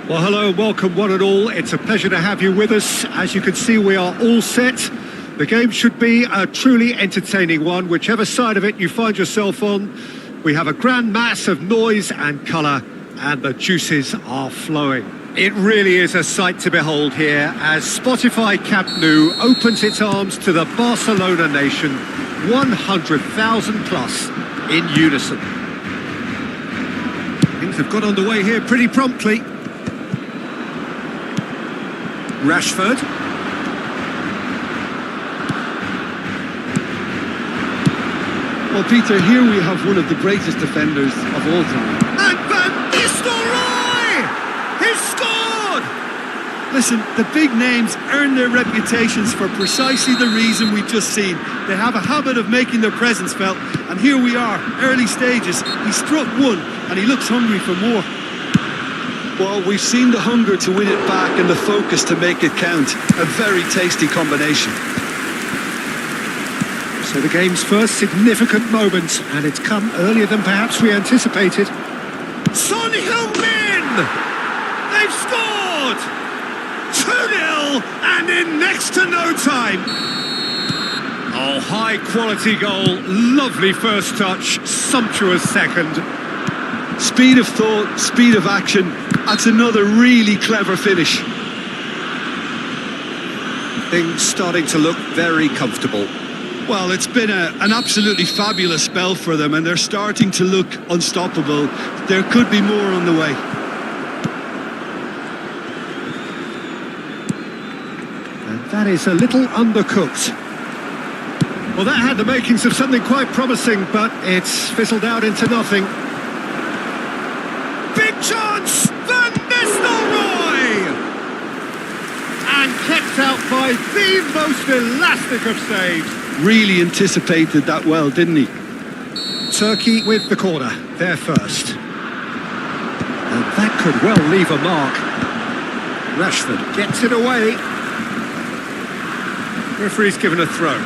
Well, hello and welcome one and all. It's a pleasure to have you with us. As you can see, we are all set. The game should be a truly entertaining one, whichever side of it you find yourself on. We have a grand mass of noise and colour, and the juices are flowing. It really is a sight to behold here as Spotify Camp Nou opens its arms to the Barcelona nation, 100,000 plus in unison. Things have got underway here pretty promptly. Rashford. Well, Peter, here we have one of the greatest defenders of all time. And Van Nistelrooy! He's scored! Listen, the big names earn their reputations for precisely the reason we've just seen. They have a habit of making their presence felt, and here we are, early stages. He struck one, and he looks hungry for more. Well, we've seen the hunger to win it back and the focus to make it count. A very tasty combination. So the game's first significant moment, and it's come earlier than perhaps we anticipated. Son Heung-min! They've scored! 2-0, and in next to no time. Oh, high-quality goal, lovely first touch, sumptuous second. Speed of thought, speed of action. That's another really clever finish. Things starting to look very comfortable. Well, it's been an absolutely fabulous spell for them, and they're starting to look unstoppable. There could be more on the way. And that is a little undercooked. Well, that had the makings of something quite promising, but it's fizzled out into nothing. Big chance! Van Nistelrooy! And kept out by the most elastic of saves. Really anticipated that well, didn't he? Turkey with the corner, there first. And that could well leave a mark. Rashford gets it away. Referee's given a throw.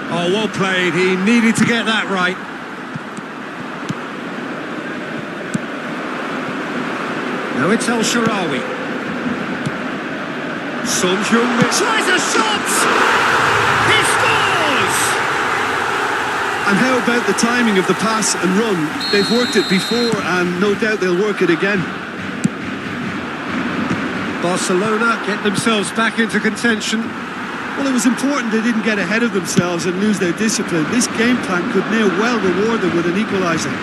Oh, well played. He needed to get that right. Now it's El Shaarawy. Son Heung-min tries a shot! He scores! And how about the timing of the pass and run? They've worked it before, and no doubt they'll work it again. Barcelona get themselves back into contention. Well, it was important they didn't get ahead of themselves and lose their discipline. This game plan could now well reward them with an equaliser.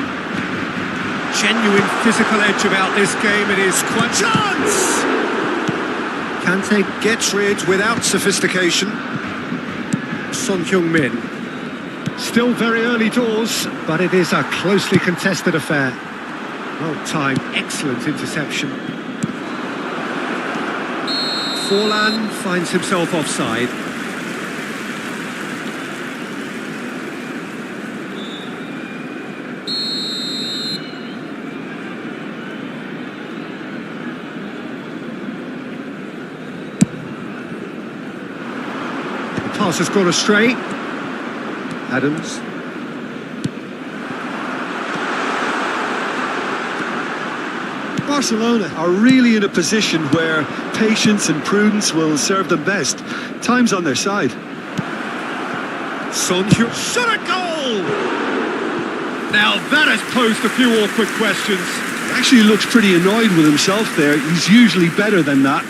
Genuine physical edge about this game. It is quite chance. Kante gets rid without sophistication. Son Heung-min. Still very early doors, but it is a closely contested affair. Well timed, excellent interception. Forlan finds himself offside. Pass has gone astray. Adams. Barcelona are really in a position where patience and prudence will serve them best. Time's on their side. Son Heung-min shot a goal! Now that has posed a few awkward questions. Actually looks pretty annoyed with himself there. He's usually better than that.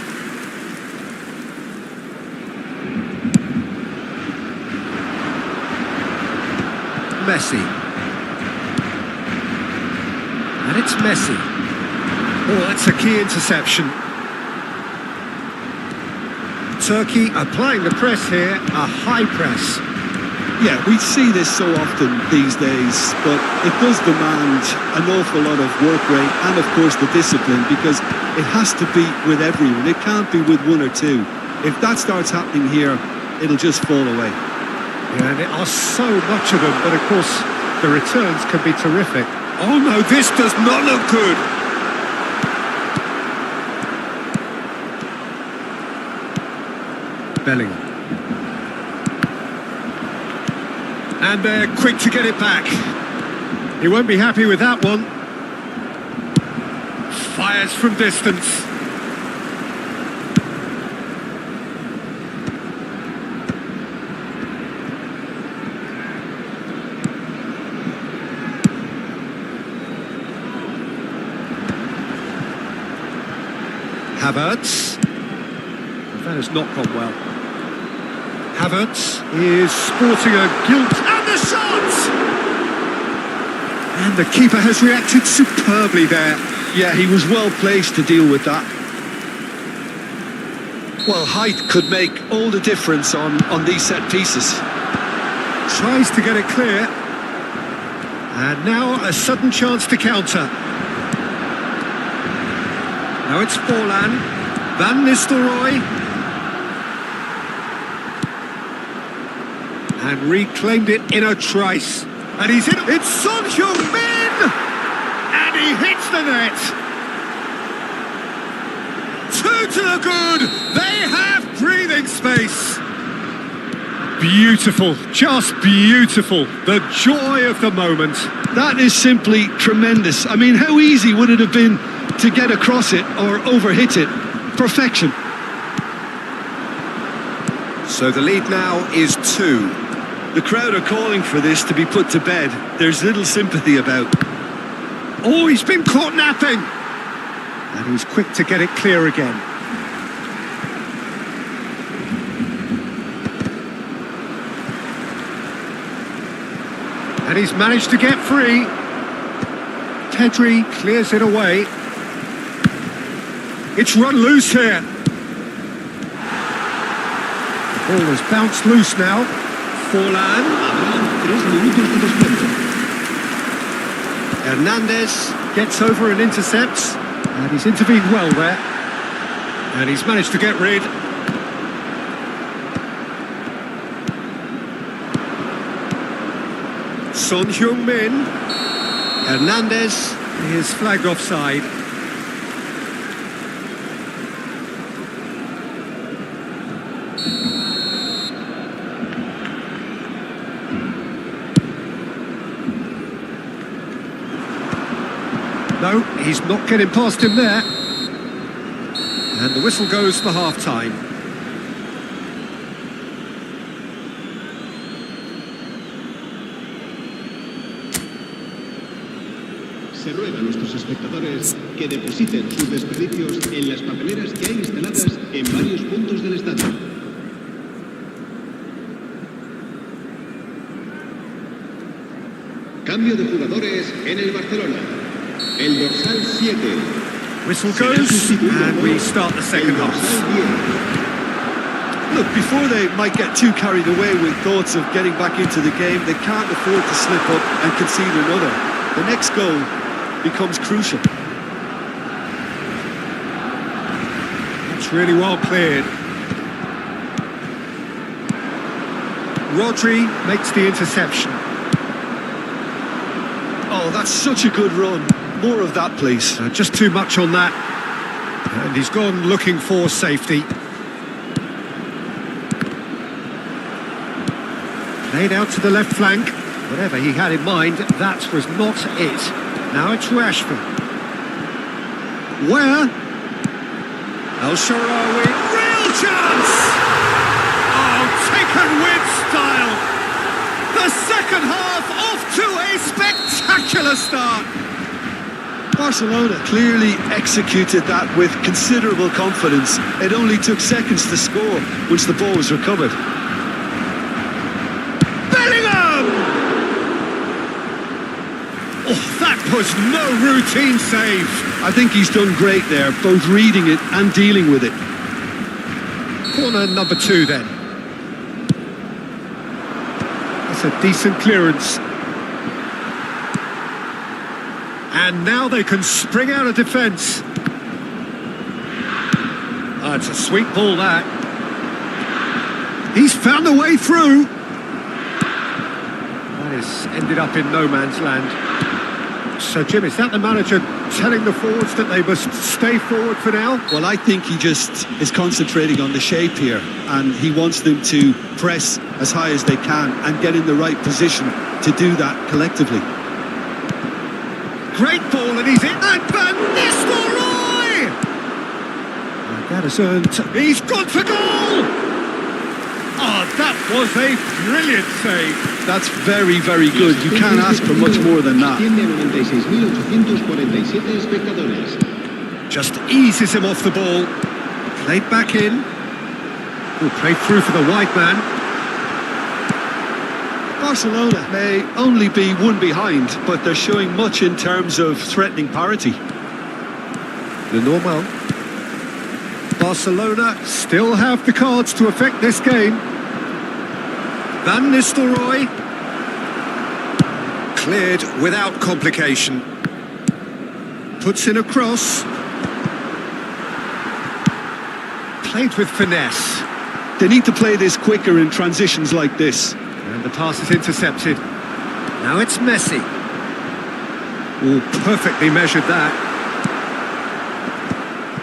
Messi. And it's Messi. Oh, that's a key interception. Turkey applying the press here, a high press. Yeah, we see this so often these days, but it does demand an awful lot of work rate and, of course, the discipline, because it has to be with everyone. It can't be with one or two. If that starts happening here, it'll just fall away. Yeah, and there are so much of them, but of course the returns can be terrific. Oh no, this does not look good. Bellingham. And they're quick to get it back. He won't be happy with that one. Fires from distance. Havertz. That has not gone well. Havertz is sporting a gilt, and the shot! And the keeper has reacted superbly there. Yeah, he was well placed to deal with that. Well, height could make all the difference on these set pieces. Tries to get it clear. And now a sudden chance to counter. Now it's Forlan. Van Nistelrooy. And reclaimed it in a trice. And he's in. It's Son Heung-min! And he hits the net. 2 to the good. They have breathing space. Beautiful, just beautiful. The joy of the moment. That is simply tremendous. I mean, how easy would it have been to get across it or overhit it? Perfection. So the lead now is 2. The crowd are calling for this to be put to bed. There's little sympathy about. Oh, he's been caught napping. And he's quick to get it clear again. And he's managed to get free. Tedri clears it away. It's run loose here. The ball has bounced loose now. Forlan. Hernandez gets over and intercepts. And he's intervened well there. And he's managed to get rid. Son Heung-min. Hernandez is flagged offside. No, he's not getting past him there. And the whistle goes for half-time. Se ruega a nuestros espectadores que depositen sus desperdicios en las papeleras que hay instaladas en varios puntos del estadio. Cambio de jugadores en el Barcelona. El dorsal 7. Whistle goes, and we start the second half. Look, before they might get too carried away with thoughts of getting back into the game, they can't afford to slip up and concede another. The next goal becomes crucial. It's really well cleared. Rodri makes the interception. Oh, that's such a good run. More of that, please. Just too much on that. And he's gone looking for safety. Played out to the left flank. Whatever he had in mind, that was not it. Now it's Rashford. Where? El Shaarawy. Real chance! Oh, taken with style. The second half off to a spectacular start. Barcelona clearly executed that with considerable confidence. It only took seconds to score once the ball was recovered. Oh, that was no routine save. I think he's done great there, both reading it and dealing with it. Corner number 2 then. That's a decent clearance. And now they can spring out of defence. Oh, it's a sweet ball, that. He's found a way through. That has ended up in no man's land. So, Jim, is that the manager telling the forwards that they must stay forward for now? Well, I think he just is concentrating on the shape here, and he wants them to press as high as they can and get in the right position to do that collectively. Great ball, and he's in. And Van Nistelrooy! And that has earned... He's gone for goal! Oh, that was a brilliant save. That's very, very good. You can't ask for much more than that. Just eases him off the ball. Played back in. Played through for the wide man. Barcelona may only be one behind, but they're showing much in terms of threatening parity. The normal. Barcelona still have the cards to affect this game. Van Nistelrooy. Cleared without complication. Puts in a cross. Played with finesse. They need to play this quicker in transitions like this. And the pass is intercepted. Now it's Messi. Oh, perfectly measured that.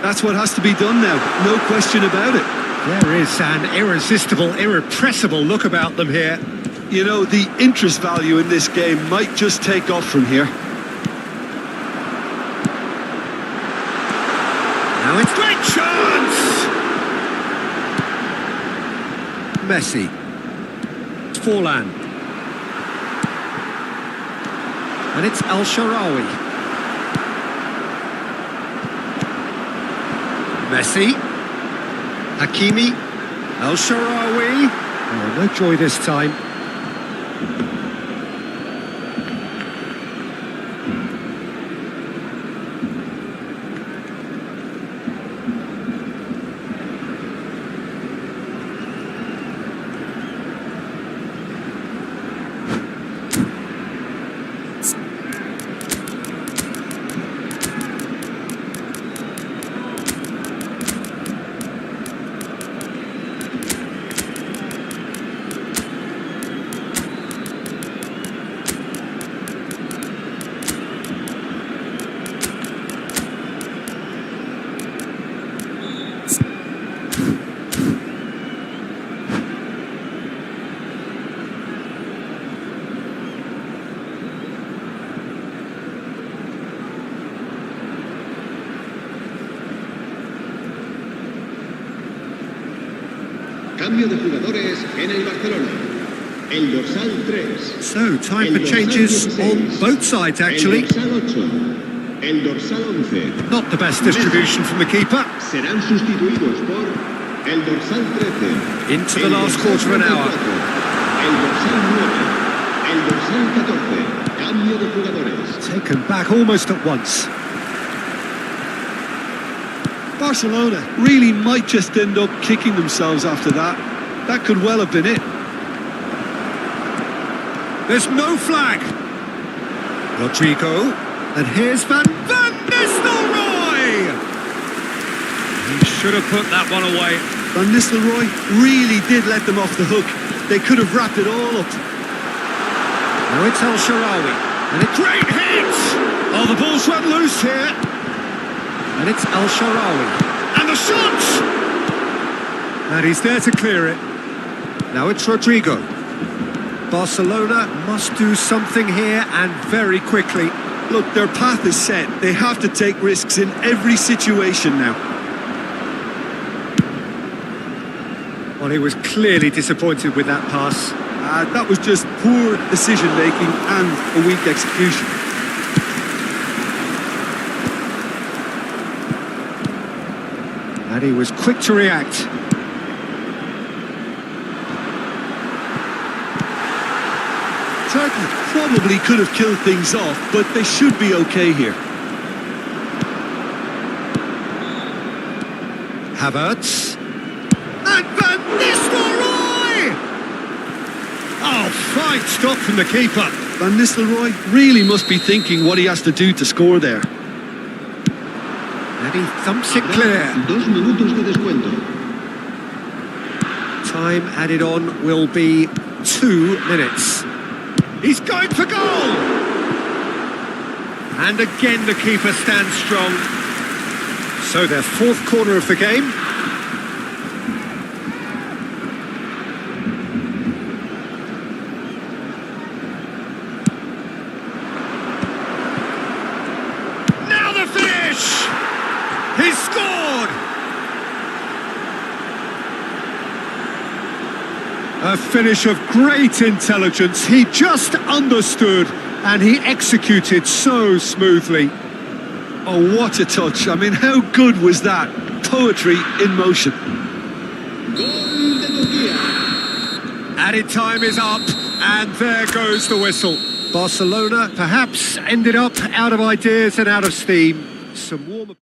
That's what has to be done now, no question about it. There is an irresistible, irrepressible look about them here. You know, the interest value in this game might just take off from here. Now it's great chance! Messi. Forlan. And it's Al-Sharawi. Messi, Hakimi, Al-Sharawi. Oh, no joy this time. Cambio de jugadores en el Barcelona. El dorsal 3. So, time for changes on both sides, actually. El dorsal 8. El dorsal 11. Not the best distribution from the keeper. Serán sustituidos por el dorsal 13. Into the last quarter of an hour. El dorsal 9. El dorsal 14. Cambio de jugadores. Taken back almost at once. Barcelona really might just end up kicking themselves after that. That could well have been it. There's no flag. Rodrigo. And here's Van Nistelrooy. He should have put that one away. Van Nistelrooy really did let them off the hook. They could have wrapped it all up. Now it's Al-Sharawi. And a great hit. Oh, the ball's run loose here. And it's Al-Sharawi. And the shot! And he's there to clear it. Now it's Rodrigo. Barcelona must do something here and very quickly. Look, their path is set. They have to take risks in every situation now. Well, he was clearly disappointed with that pass. That was just poor decision-making and a weak execution. And he was quick to react. Turkey probably could have killed things off, but they should be okay here. Havertz. And Van Nistelrooy! Oh, fine stop from the keeper. Van Nistelrooy really must be thinking what he has to do to score there. And he thumps it clear. 2 minutos de descuento. Time added on will be 2 minutes. He's going for goal! And again the keeper stands strong. So their fourth corner of the game. Now the finish! He's scored! A finish of great intelligence. He just understood and he executed so smoothly. Oh, what a touch. I mean, how good was that? Poetry in motion. Gol de Turquía. Added time is up, and there goes the whistle. Barcelona perhaps ended up out of ideas and out of steam. Some warm...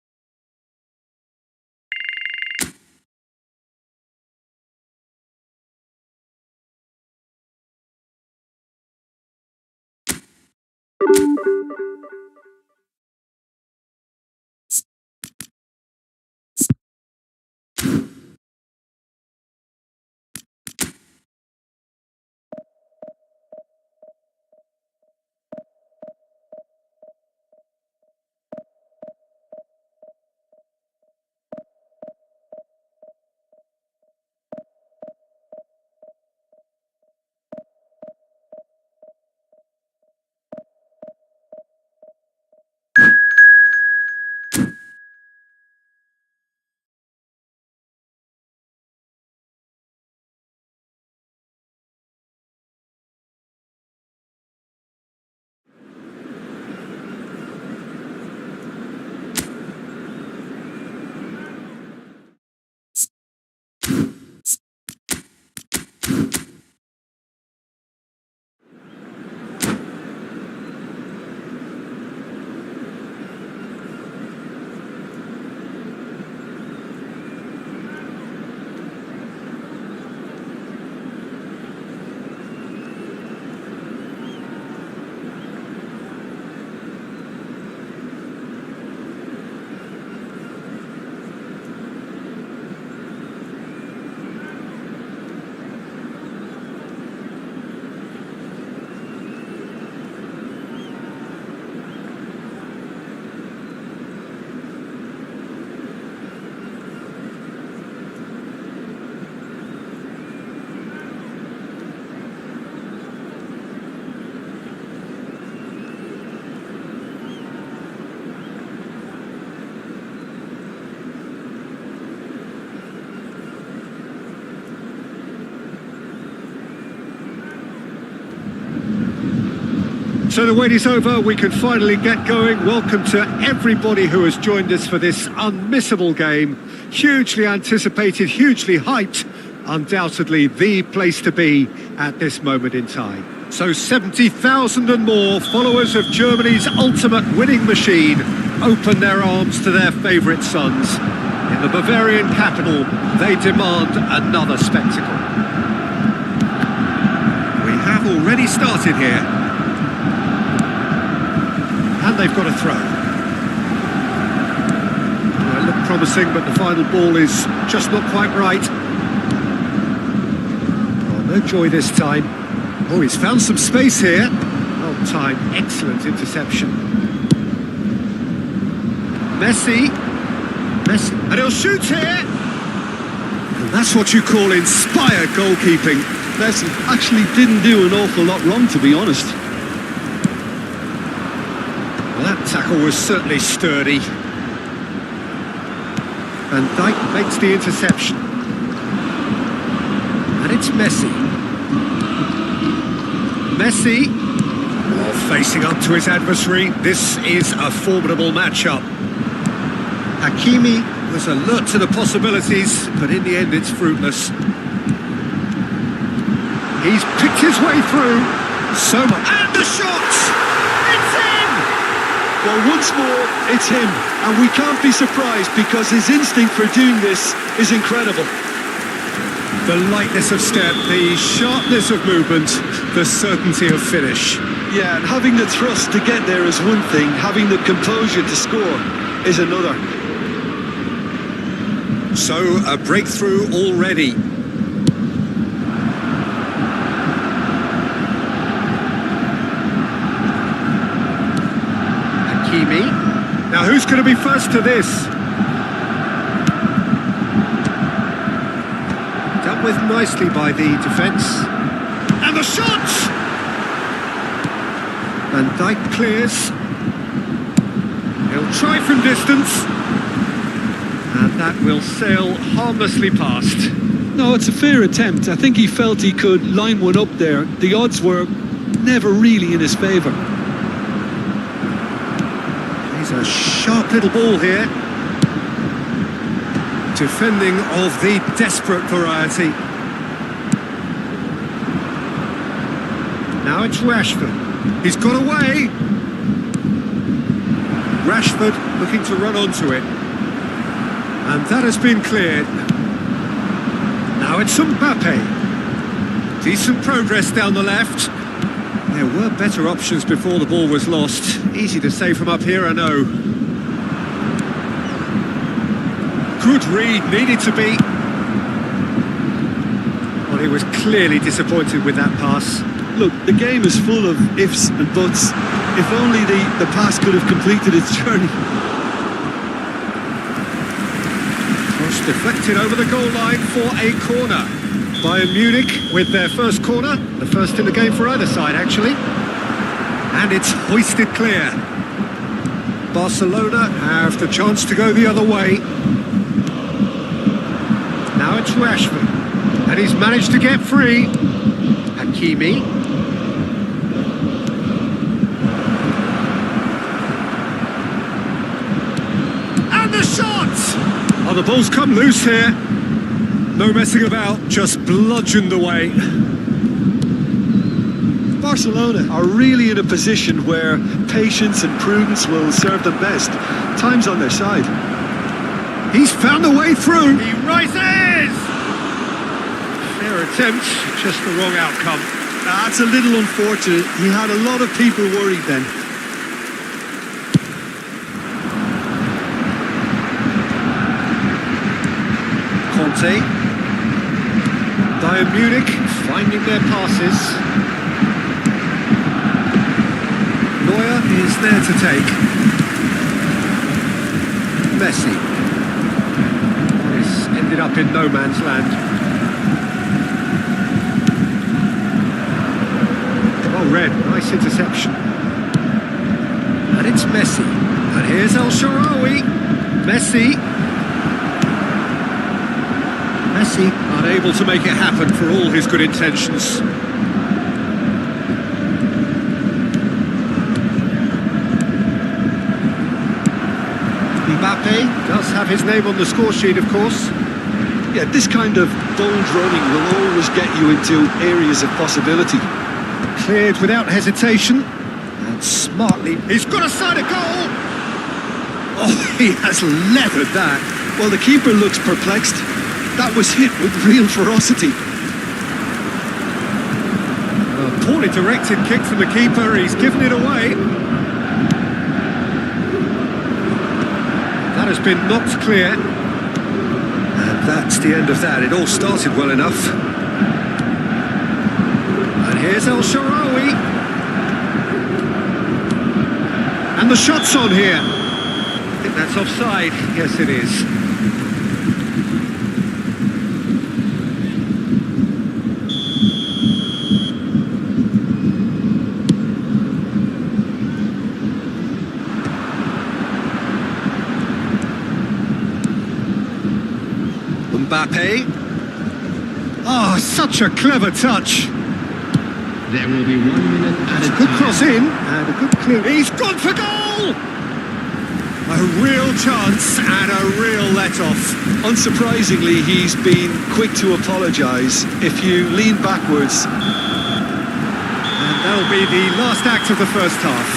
So the wait is over, we can finally get going. Welcome to everybody who has joined us for this unmissable game. Hugely anticipated, hugely hyped. Undoubtedly the place to be at this moment in time. So 70,000 and more followers of Germany's ultimate winning machine open their arms to their favourite sons. In the Bavarian capital, they demand another spectacle. We have already started here. And they've got a throw. Well, it looked promising, but the final ball is just not quite right. Oh, no joy this time. Oh, he's found some space here. Well timed, excellent interception. Messi, and he'll shoot here. And that's what you call inspired goalkeeping. Messi actually didn't do an awful lot wrong, to be honest. Well, that tackle was certainly sturdy. Van Dijk makes the interception. And it's Messi. Messi, facing up to his adversary. This is a formidable matchup. Hakimi was alert to the possibilities, but in the end it's fruitless. He's picked his way through. So much. And the shot! It's in! Well, once more, it's him. And we can't be surprised because his instinct for doing this is incredible. The lightness of step, the sharpness of movement, the certainty of finish. Yeah, and having the thrust to get there is one thing. Having the composure to score is another. So, a breakthrough already. Who's going to be first to this? Dealt with nicely by the defence. And the shot! Van Dijk clears. He'll try from distance. And that will sail harmlessly past. No, it's a fair attempt. I think he felt he could line one up there. The odds were never really in his favour. He's a sharp little ball here. Defending of the desperate variety. Now it's Rashford. He's got away. Rashford looking to run onto it. And that has been cleared. Now it's Mbappe. Decent progress down the left. There were better options before the ball was lost. Easy to say from up here, I know. Good read, needed to be. Well, he was clearly disappointed with that pass. Look, the game is full of ifs and buts. If only the pass could have completed its journey. Cross deflected over the goal line for a corner. Bayern Munich with their first corner. The first in the game for either side, actually. And it's hoisted clear. Barcelona have the chance to go the other way. Now it's Rashford. And he's managed to get free. Hakimi. And the shot! Oh, the ball's come loose here. No messing about, just bludgeoned away. Barcelona are really in a position where patience and prudence will serve them best. Time's on their side. He's found a way through. He rises! Fair attempt, just the wrong outcome. That's a little unfortunate. He had a lot of people worried then. Conte. Bayern Munich finding their passes. Neuer is there to take. Messi. This ended up in no man's land. Well read, nice interception. And it's Messi. And here's El Shaarawy. Messi. Messi unable to make it happen for all his good intentions. Mbappe does have his name on the score sheet, of course. Yeah, this kind of bold running will always get you into areas of possibility. Cleared without hesitation. And smartly, he's got a side of goal! Oh, he has leathered that. Well, the keeper looks perplexed. That was hit with real ferocity. A poorly directed kick from the keeper, he's given it away. That has been knocked clear. And that's the end of that. It all started well enough. And here's El Shaarawy. And the shot's on here. I think that's offside. Yes, it is. Mbappe. Oh, such a clever touch. There will be 1 minute And a good cross in, and a good clear. He's gone for goal! A real chance and a real let-off. Unsurprisingly, he's been quick to apologise. If you lean backwards. And that'll be the last act of the first half.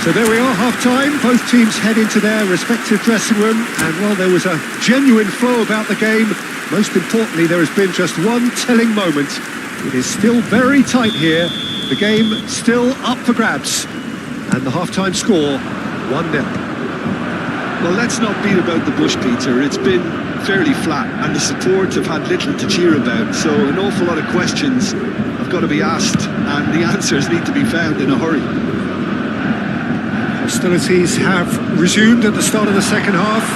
So there we are, half-time. Both teams head into their respective dressing room. And while there was a genuine flow about the game, most importantly, there has been just one telling moment. It is still very tight here. The game still up for grabs. And the half-time score, 1-0. Well, let's not beat about the bush, Peter. It's been fairly flat, and the support have had little to cheer about. So an awful lot of questions have got to be asked, and the answers need to be found in a hurry. Hostilities have resumed at the start of the second half.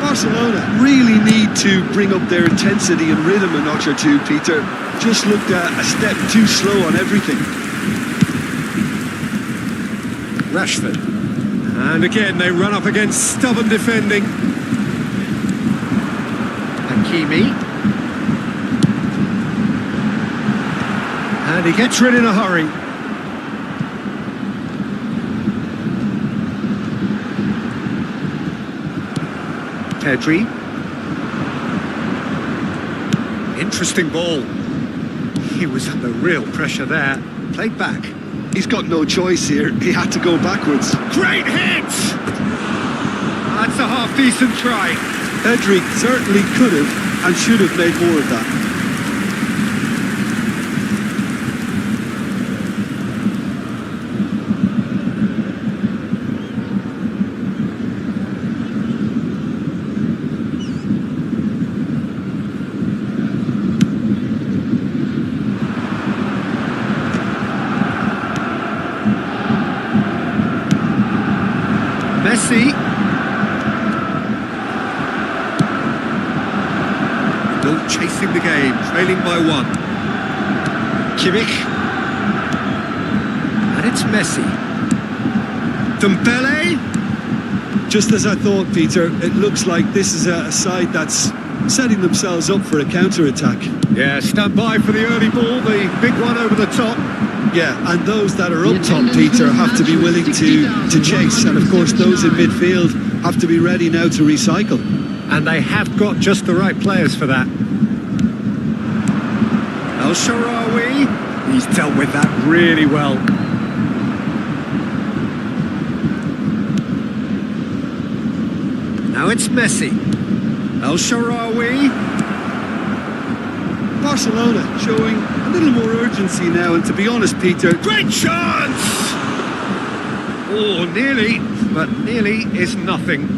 Barcelona really need to bring up their intensity and rhythm a notch or two, Peter. Just looked a step too slow on everything. Rashford. And again, they run up against stubborn defending. Hakimi. And he gets rid in a hurry. Pedri. Interesting ball. He was under real pressure there. Played back. He's got no choice here. He had to go backwards. Great hit! That's a half-decent try. Pedri certainly could have and should have made more of that. Messi. Still chasing the game, trailing by one. Kimmich. And it's Messi. Dembele. Just as I thought, Peter, it looks like this is a side that's setting themselves up for a counter-attack. Yeah, stand by for the early ball, the big one over the top. Yeah, and those that are up top, Peter, have to be willing to chase. And of course, those in midfield have to be ready now to recycle. And they have got just the right players for that. El Shaarawy, he's dealt with that really well. Now it's Messi. El Shaarawy. Barcelona showing a little more urgency now, and to be honest, Peter... Great chance! Oh, nearly, but nearly is nothing.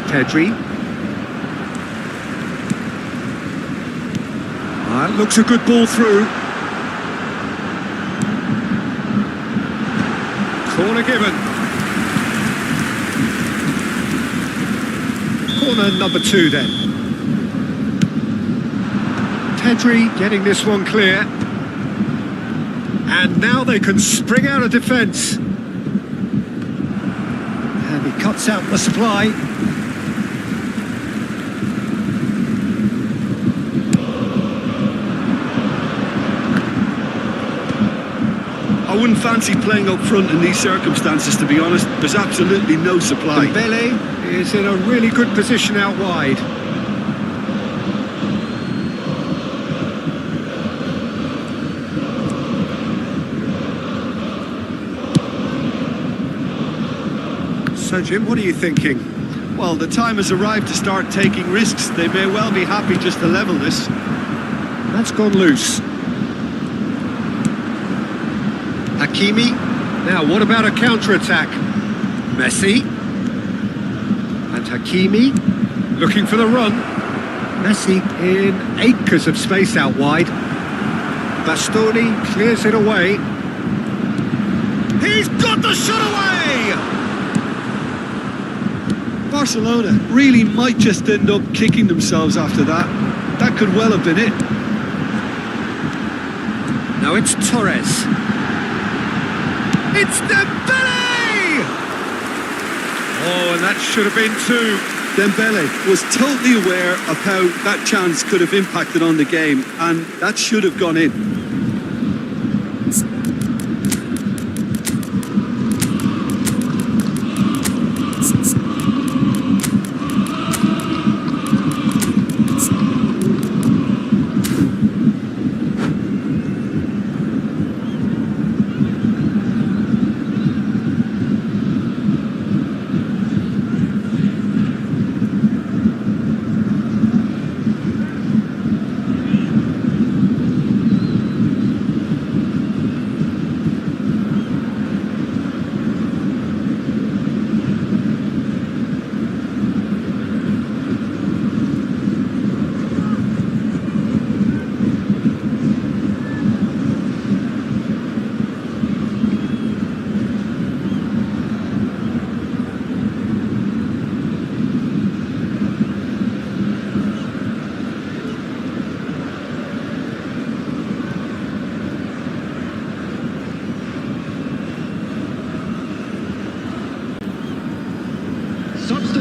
Pedri. That looks a good ball through. Corner given. Corner number 2 then. Pedri getting this one clear. And now they can spring out of defence. And he cuts out the supply. I wouldn't fancy playing up front in these circumstances, to be honest. There's absolutely no supply. Dembele is in a really good position out wide. So, Jim, what are you thinking? Well, the time has arrived to start taking risks. They may well be happy just to level this. That's gone loose. Hakimi. Now, what about a counter-attack? Messi. And Hakimi looking for the run. Messi in acres of space out wide. Bastoni clears it away. He's got the shot away! Barcelona really might just end up kicking themselves after that. That could well have been it. Now it's Torres. It's Dembele! Oh, and that should have been 2. Dembele was totally aware of how that chance could have impacted on the game, and that should have gone in.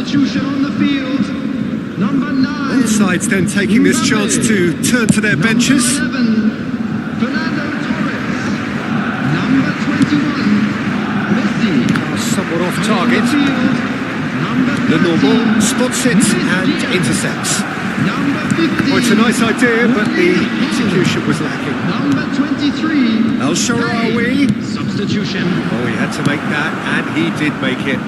substitution on the field. Number 9. Both sides then taking this chance to turn to their benches. Number 11, Fernando Torres. Number 21, Messi. Somewhat off target. Number The 13, normal spots it and intercepts. Number 15. Well, it's a nice idea, but the execution was lacking. Number 23. El Shaarawy. Substitution. Oh, he had to make that, and he did make it.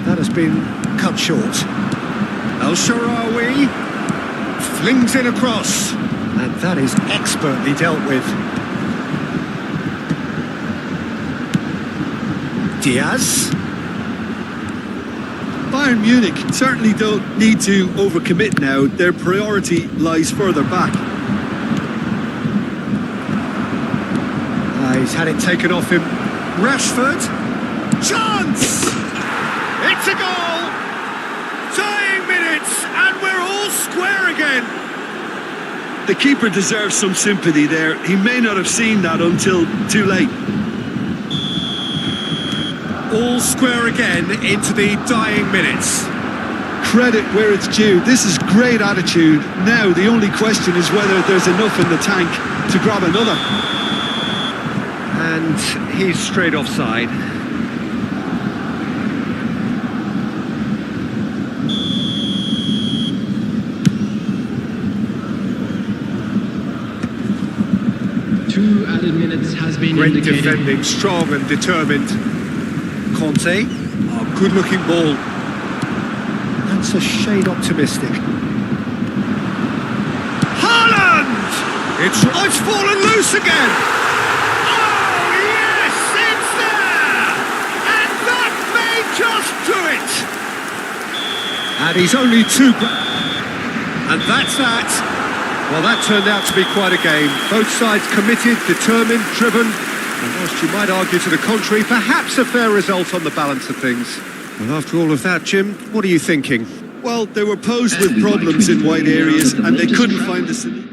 That has been cut short. El Shaarawy flings in across, and that is expertly dealt with. Diaz. Bayern Munich certainly don't need to overcommit now. Their priority lies further back. He's had it taken off him. Rashford. Chance! It's a goal! Tying minutes, and we're all square again. The keeper deserves some sympathy there. He may not have seen that until too late. All square again into the dying minutes. Credit where it's due. This is great attitude. Now the only question is whether there's enough in the tank to grab another. And he's straight offside. Two added minutes has been Great indicated. defending, strong and determined. Conte, good-looking ball. That's a shade optimistic. Haaland! It's fallen loose again! Oh, yes, it's there! And that may just do it! And he's only two... And that's that. Well, that turned out to be quite a game. Both sides committed, determined, driven. And whilst you might argue to the contrary, perhaps a fair result on the balance of things. Well, after all of that, Jim, what are you thinking? Well, they were posed with problems in wide areas and they couldn't find the solution.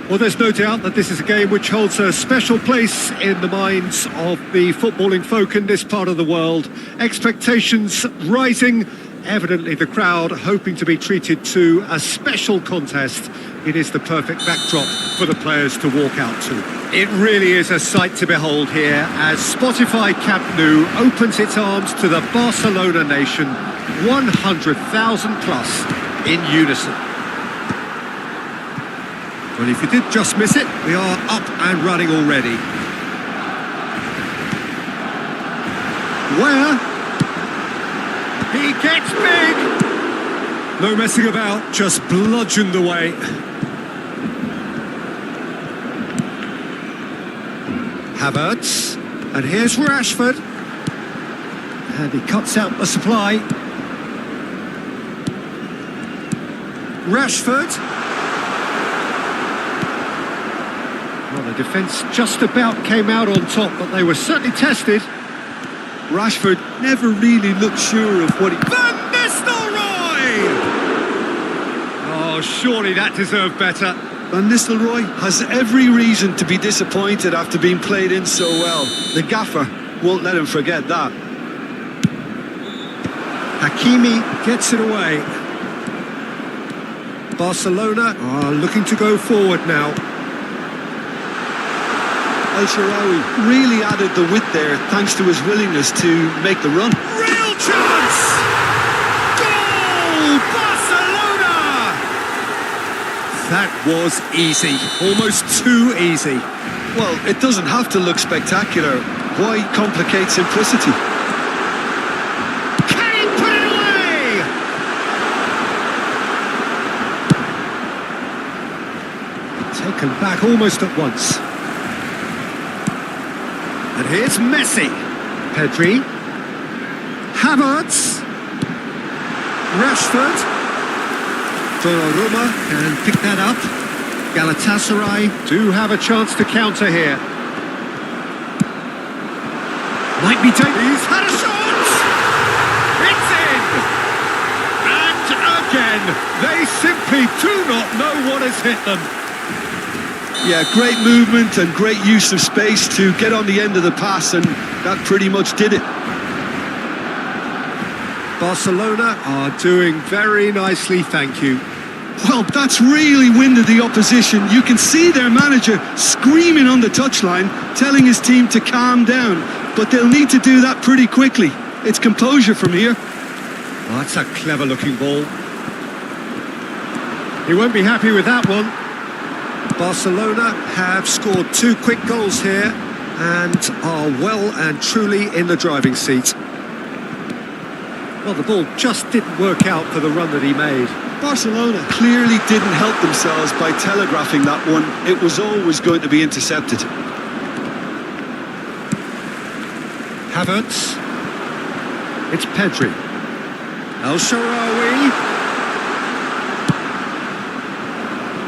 Well, there's no doubt that this is a game which holds a special place in the minds of the footballing folk in this part of the world. Expectations rising, evidently the crowd hoping to be treated to a special contest. It is the perfect backdrop for the players to walk out to. It really is a sight to behold here as Spotify Camp Nou opens its arms to the Barcelona nation, 100,000 plus in unison. Well, if you did just miss it, we are up and running already. Where? He gets big! No messing about, just bludgeoned away. Havertz, and here's Rashford. And he cuts out the supply. Rashford. Well, the defence just about came out on top, but they were certainly tested. Rashford never really looked sure of what he... Van Nistelrooy! Oh, surely that deserved better. Van Nistelrooy has every reason to be disappointed after being played in so well. The gaffer won't let him forget that. Hakimi gets it away. Barcelona are looking to go forward now. El Shaarawy really added the width there thanks to his willingness to make the run. Real chance! Goal! Barcelona! That was easy, almost too easy. Well, it doesn't have to look spectacular. Why complicate simplicity? Can he put it away? Taken back almost at once. And here's Messi. Pedri. Havertz. Rashford. Donnarumma can pick that up. Galatasaray do have a chance to counter here. Might be taken. He's had a shot! It's in! And again, they simply do not know what has hit them. Yeah, great movement and great use of space to get on the end of the pass, and that pretty much did it. Barcelona are doing very nicely, thank you. Well, that's really winded the opposition. You can see their manager screaming on the touchline, telling his team to calm down, but they'll need to do that pretty quickly. It's composure from here. Oh, that's a clever-looking ball. He won't be happy with that one. Barcelona have scored 2 quick goals here and are well and truly in the driving seat. Well, the ball just didn't work out for the run that he made. Barcelona clearly didn't help themselves by telegraphing that one. It was always going to be intercepted. Havertz. It's Pedri. El Shaarawy.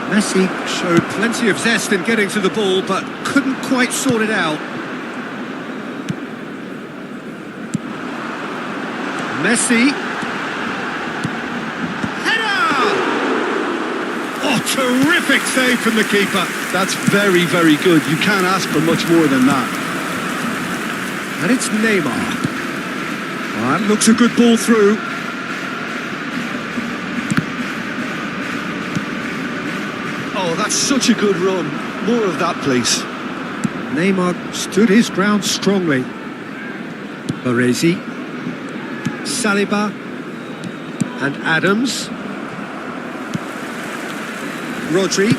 Messi showed plenty of zest in getting to the ball, but couldn't quite sort it out. Messi. Header! Oh, terrific save from the keeper. That's very, very good. You can't ask for much more than that. And it's Neymar. Well, that looks a good ball through. Oh, that's such a good run. More of that, please. Neymar stood his ground strongly. Baresi, Saliba, and Adams. Rodri.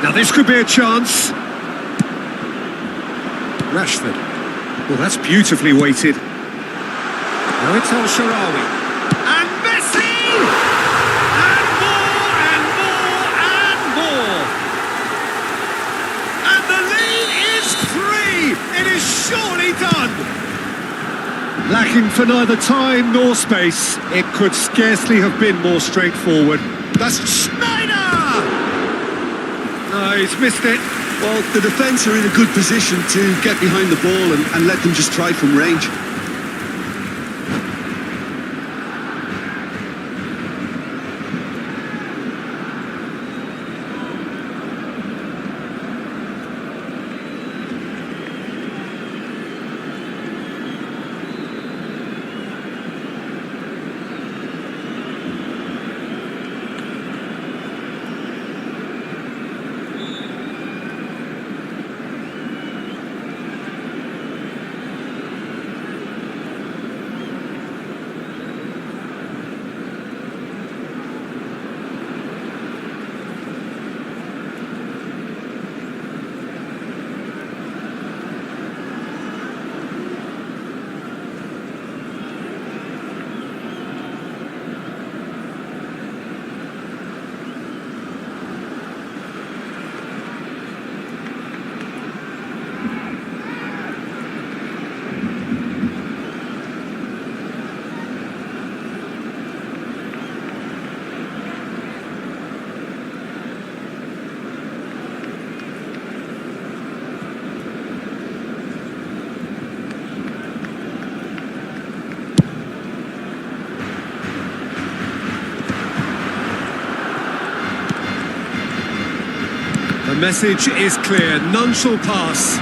Now this could be a chance. Rashford. Well, that's beautifully weighted. Now it's El Shaarawy. And Messi! And more, and more, and more! And the lead is 3! It is surely done! Lacking for neither time nor space, it could scarcely have been more straightforward. That's Schneider! No, he's missed it. Well, the defence are in a good position to get behind the ball and let them just try from range. message is clear, none shall pass.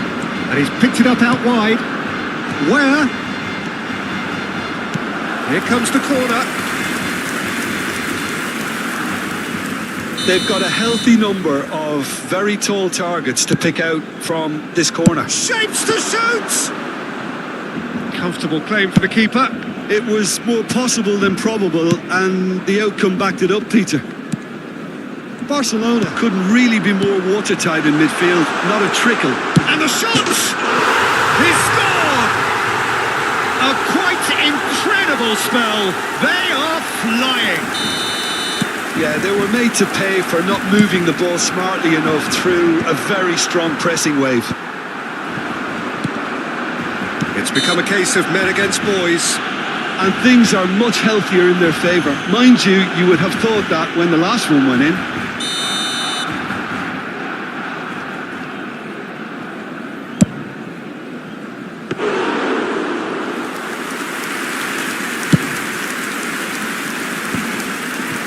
And he's picked it up out wide. Where? Here comes the corner. They've got a healthy number of very tall targets to pick out from this corner. Shapes to shoot! Comfortable claim for the keeper. It was more possible than probable, and the outcome backed it up, Peter. Barcelona couldn't really be more watertight in midfield, not a trickle. And the shot! He scored! A quite incredible spell. They are flying. Yeah, they were made to pay for not moving the ball smartly enough through a very strong pressing wave. It's become a case of men against boys. And things are much healthier in their favour. Mind you, you would have thought that when the last one went in.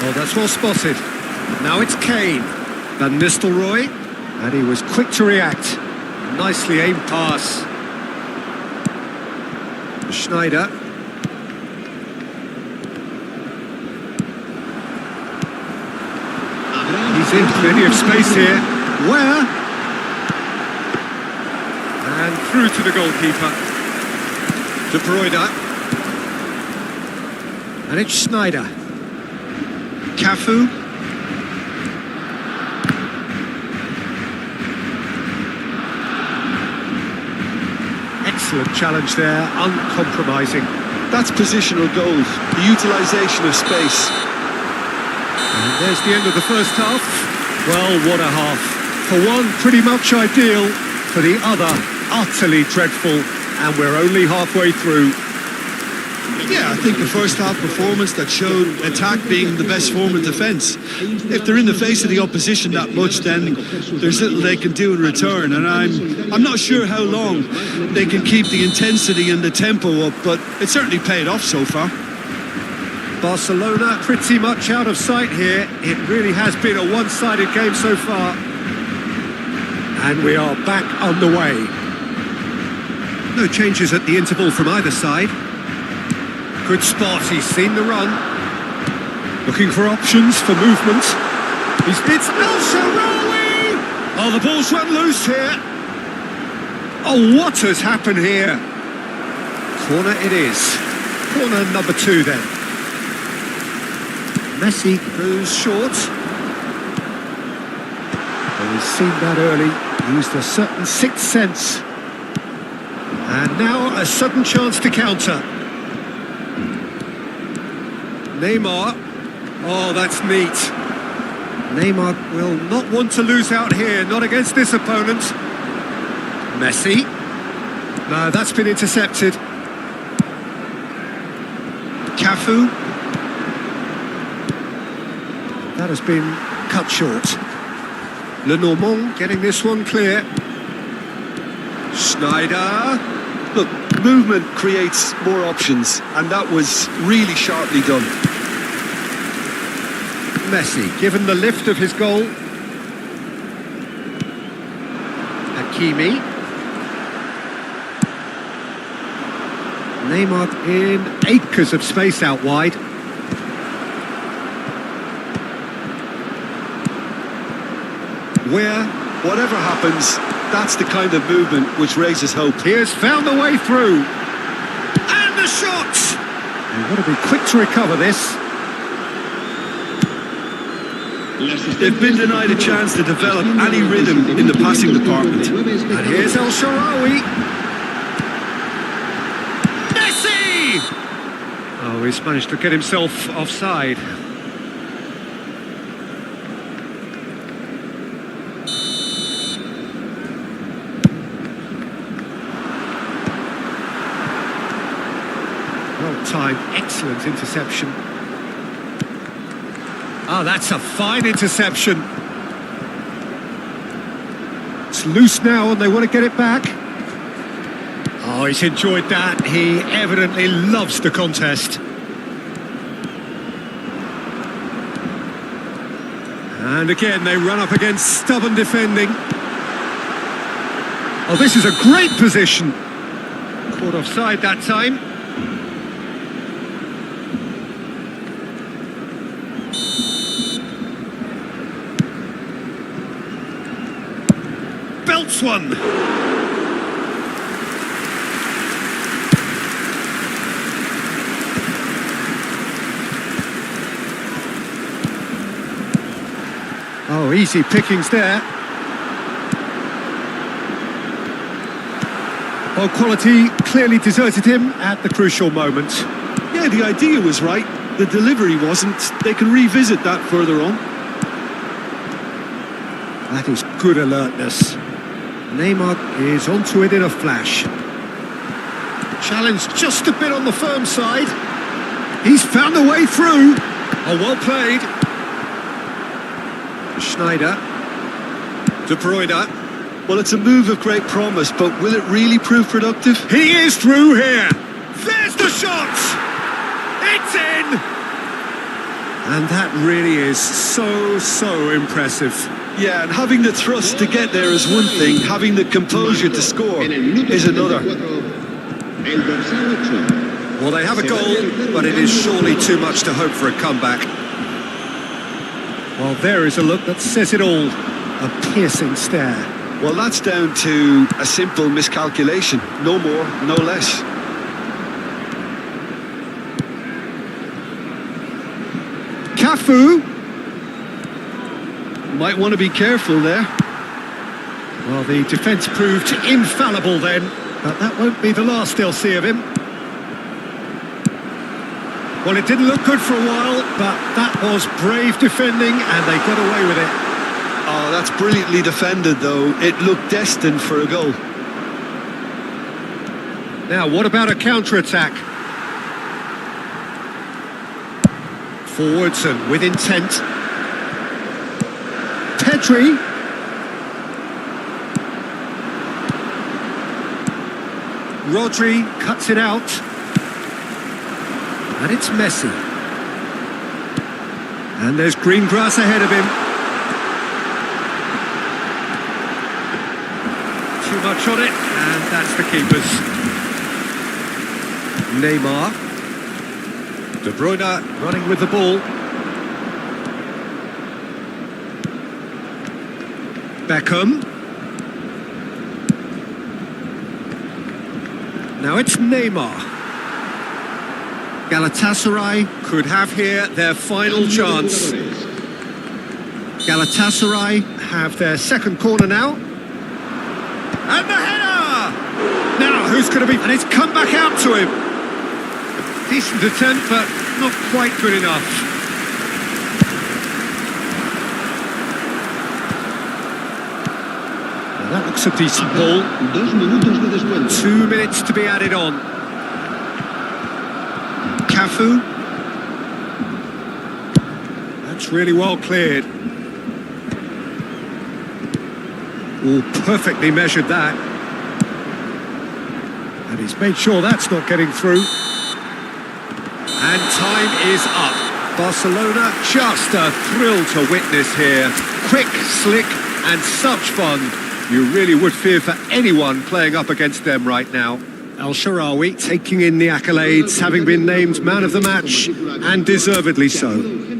Oh, that's well spotted. Now it's Kane. Van Nistelrooy. And he was quick to react. Nicely aimed pass. Schneider. He's in plenty of space here. Where? And through to the goalkeeper. De Bruyne. And it's Schneider. Cafu. Excellent challenge there, uncompromising. That's positional goals, the utilisation of space. And there's the end of the first half. Well, what a half. For one, pretty much ideal. For the other, utterly dreadful. And we're only halfway through. Yeah, I think the first half performance that showed attack being the best form of defence. If they're in the face of the opposition that much, then there's little they can do in return. And I'm not sure how long they can keep the intensity and the tempo up, but it certainly paid off so far. Barcelona pretty much out of sight here. It really has been a one-sided game so far. And we are back on the way. No changes at the interval from either side. Good spot, he's seen the run. Looking for options for movement. He's bits El Shaarawy! Oh, the ball's run loose here. Oh, what has happened here? Corner it is. Corner number 2 then. Messi goes short. Well, he's seen that early, used a certain sixth sense. And now a sudden chance to counter. Neymar. Oh, that's neat. Neymar will not want to lose out here, not against this opponent. Messi. No, that's been intercepted. Cafu. That has been cut short. Lenormand getting this one clear. Schneider. Look, movement creates more options, and that was really sharply done. Messi, given the lift of his goal. Hakimi. Neymar in acres of space out wide. Where, whatever happens, that's the kind of movement which raises hope. He has found the way through. And the shot! You've got to be quick to recover this. They've been denied a chance to develop any rhythm in the passing department. And here's El Shaarawy. Messi! Oh, he's managed to get himself offside. Well-timed, excellent interception. Oh, that's a fine interception. It's loose now and they want to get it back. Oh, he's enjoyed that. He evidently loves the contest. And again, they run up against stubborn defending. Oh, this is a great position. Caught offside that time. Belts one. Oh, easy pickings there. Well, quality clearly deserted him at the crucial moment. Yeah, the idea was right. The delivery wasn't. They can revisit that further on. That is good alertness. Neymar is onto it in a flash. Challenge just a bit on the firm side. He's found a way through. Oh, well played. Schneider. De Bruyne. Well, it's a move of great promise, but will it really prove productive? He is through here. There's the shot. It's in. And that really is so impressive. Yeah, and having the thrust to get there is one thing. Having the composure to score is another. Well, they have a goal, but it is surely too much to hope for a comeback. Well, there is a look that says it all. A piercing stare. Well, that's down to a simple miscalculation. No more, no less. Cafu. Might want to be careful there. Well, the defence proved infallible then, but that won't be the last they'll see of him. Well, it didn't look good for a while, but that was brave defending and they got away with it. Oh, that's brilliantly defended, though. It looked destined for a goal. Now, what about a counter-attack? Forwards and with intent. Pedri. Rodri cuts it out. And it's Messi. And there's green grass ahead of him. Too much on it, and that's the keepers. Neymar. De Bruyne running with the ball. Beckham. Now it's Neymar. Galatasaray could have here their final chance. Galatasaray have their second corner now. And the header! Now, who's going to be... And it's come back out to him. Decent attempt, but not quite good enough. Well, that looks a decent ball. 2 minutes to be added on. Cafu. That's really well cleared. Oh, perfectly measured that. And he's made sure that's not getting through. And time is up. Barcelona, just a thrill to witness here. Quick, slick, and such fun. You really would fear for anyone playing up against them right now. El Shaarawy taking in the accolades, having been named man of the match, and deservedly so.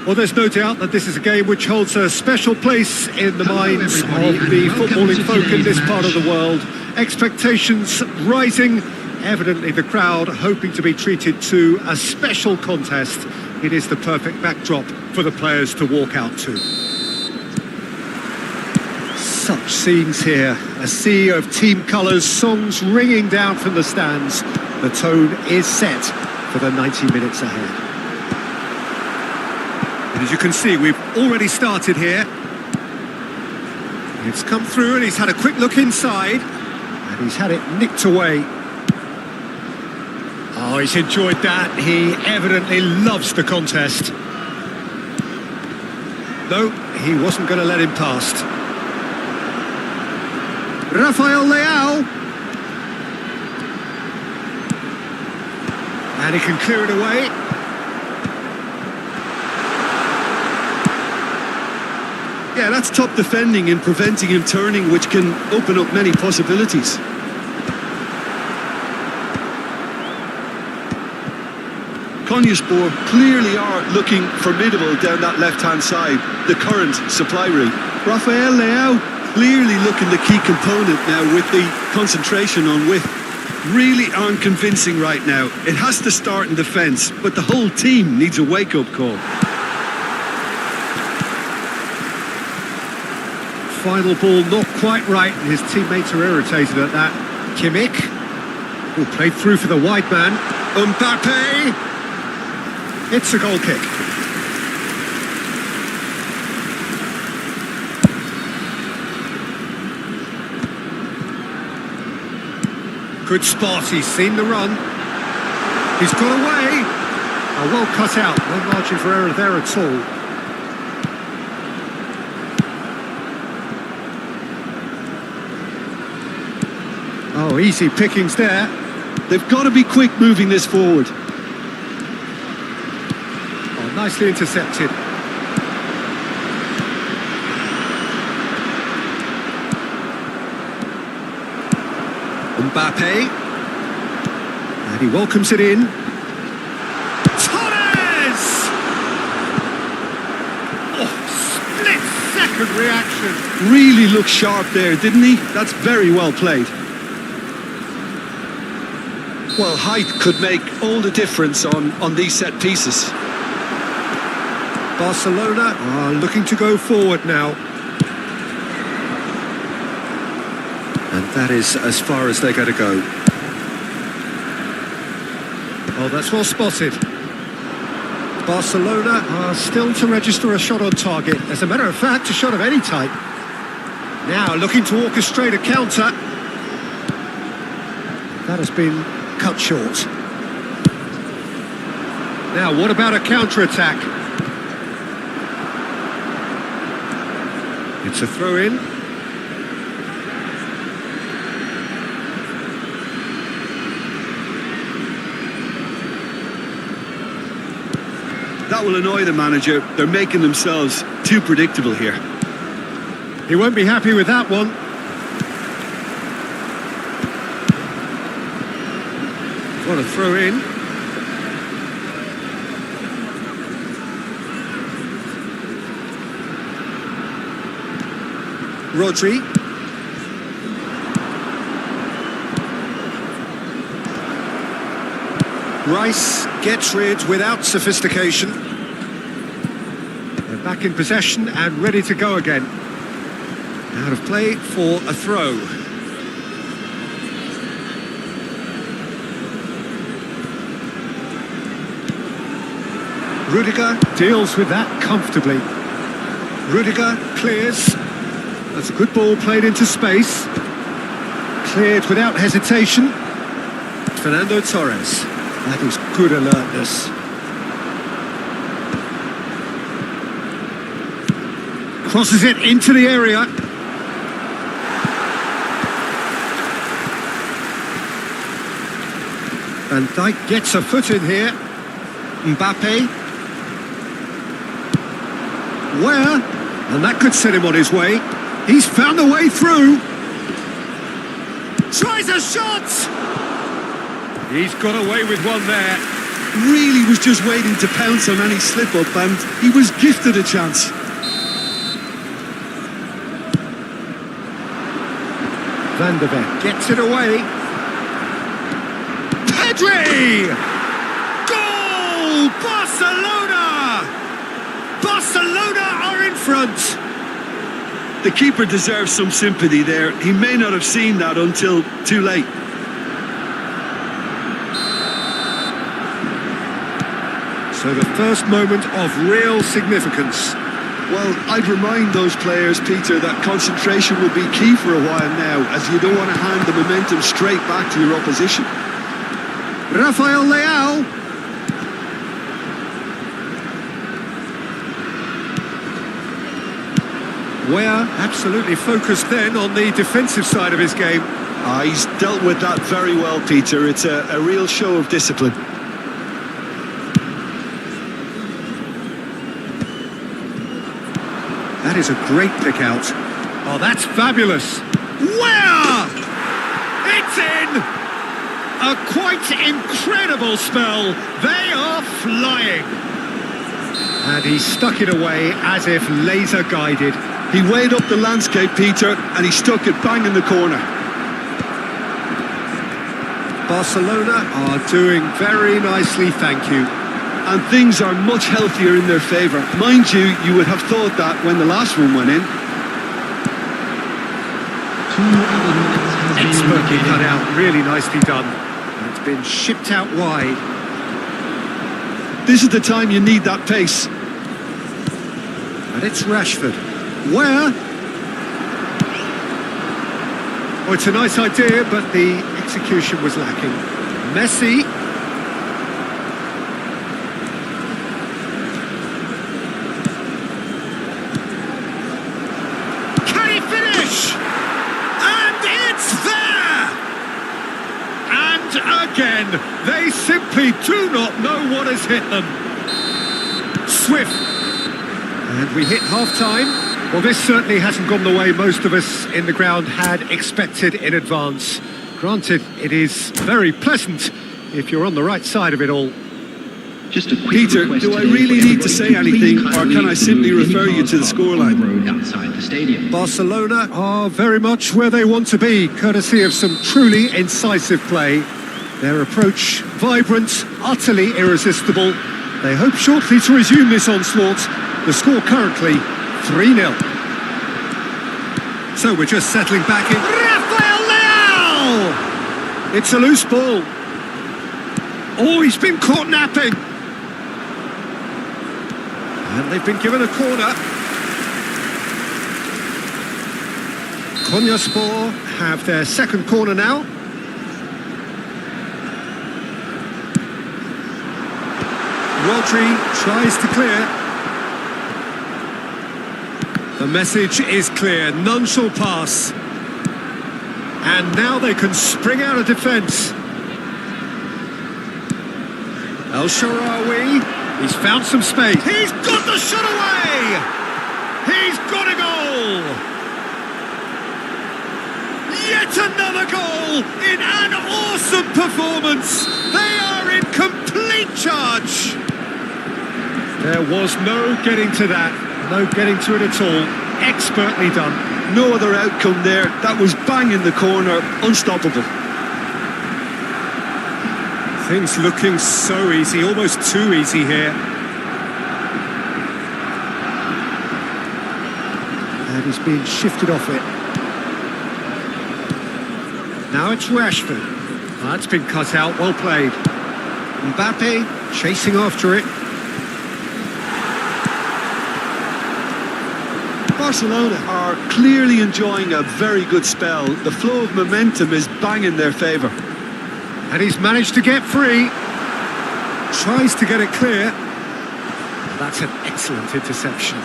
Well, there's no doubt that this is a game which holds a special place in the minds of the footballing folk in this part of the world. Expectations rising, evidently the crowd hoping to be treated to a special contest. It is the perfect backdrop for the players to walk out to. Such scenes here, a sea of team colours, songs ringing down from the stands. The tone is set for the 90 minutes ahead. And as you can see, we've already started here. It's come through and he's had a quick look inside. And he's had it nicked away. Oh, he's enjoyed that. He evidently loves the contest. No, he wasn't going to let him past. Rafael Leao. And he can clear it away. Yeah, that's top defending and preventing him turning, which can open up many possibilities. Konyaspor clearly are looking formidable down that left-hand side, the current supply route. Rafael Leao clearly looking the key component now with the concentration on width. Really aren't convincing right now. It has to start in defence, but the whole team needs a wake-up call. Final ball not quite right, and his teammates are irritated at that. Kimmich, who played through for the wide man. Mbappe. It's a goal kick. Good spot, he's seen the run. He's got away. Oh, well cut out, no margin for error there at all. Oh, easy pickings there. They've got to be quick moving this forward. Oh, nicely intercepted. Mbappe. And he welcomes it in. Torres! Oh, split-second reaction. Really looked sharp there, didn't he? That's very well played. Well, height could make all the difference on these set pieces. Barcelona are looking to go forward now. And that is as far as they're going to go. Oh, that's well spotted. Barcelona are still to register a shot on target. As a matter of fact, a shot of any type. Now looking to orchestrate a counter. That has been cut short. Now, what about a counter-attack? It's a throw-in. That will annoy the manager. They're making themselves too predictable here. He won't be happy with that one. What a throw in. Rodri. Rice gets rid without sophistication. They're back in possession and ready to go again. Out of play for a throw. Rudiger deals with that comfortably. Rudiger clears. That's a good ball played into space. Cleared without hesitation. Fernando Torres. That is good alertness. Crosses it into the area. Van Dijk gets a foot in here. Mbappe. Where? And that could set him on his way. He's found a way through. Tries a shot! He's got away with one there. really was just waiting to pounce on any slip-up, and he was gifted a chance. Van der Beek gets it away. Pedri! Goal! Barcelona! Barcelona are in front. The keeper deserves some sympathy there. He may not have seen that until too late. So the first moment of real significance. Well, I'd remind those players, Peter, that concentration will be key for a while now, as you don't want to hand the momentum straight back to your opposition. Rafael Leao. Weah absolutely focused then on the defensive side of his game. He's dealt with that very well, Peter. It's a real show of discipline. That is a great pick out. Oh, that's fabulous. Weah! It's in! A quite incredible spell. They are flying. And he stuck it away as if laser guided. He weighed up the landscape, Peter, and he stuck it bang in the corner. Barcelona are doing very nicely, thank you. And things are much healthier in their favour. Mind you, you would have thought that when the last one went in. Expertly cut out, really nicely done. It's been shipped out wide. This is the time you need that pace. And it's Rashford. Where? Oh, it's a nice idea, but the execution was lacking. Messi. Can he finish? And it's there! And again, they simply do not know what has hit them. Swift. And we hit half-time. Well, this certainly hasn't gone the way most of us in the ground had expected in advance. Granted, it is very pleasant if you're on the right side of it all. Just a quick Peter, do I really need to say anything, or can I simply refer you to the scoreline? Outside the stadium. Barcelona are very much where they want to be, courtesy of some truly incisive play. Their approach, vibrant, utterly irresistible. They hope shortly to resume this onslaught. The score currently 3-0. So we're just settling back in. Rafael Leao! It's a loose ball. Oh, he's been caught napping. And they've been given a corner. Konyaspor have their second corner now. Rodri tries to clear. The message is clear, none shall pass. And now they can spring out of defence. El Shaarawy, he's found some space. He's got the shot away! He's got a goal! Yet another goal in an awesome performance! They are in complete charge! There was no getting to that. No getting to it at all. Expertly done. No other outcome there. That was bang in the corner. Unstoppable. Things looking so easy, almost too easy here. And he's being shifted off it. Now it's Rashford. That's been cut out, well played. Mbappe chasing after it. Barcelona are clearly enjoying a very good spell. The flow of momentum is bang in their favour. And he's managed to get free. Tries to get it clear. That's an excellent interception.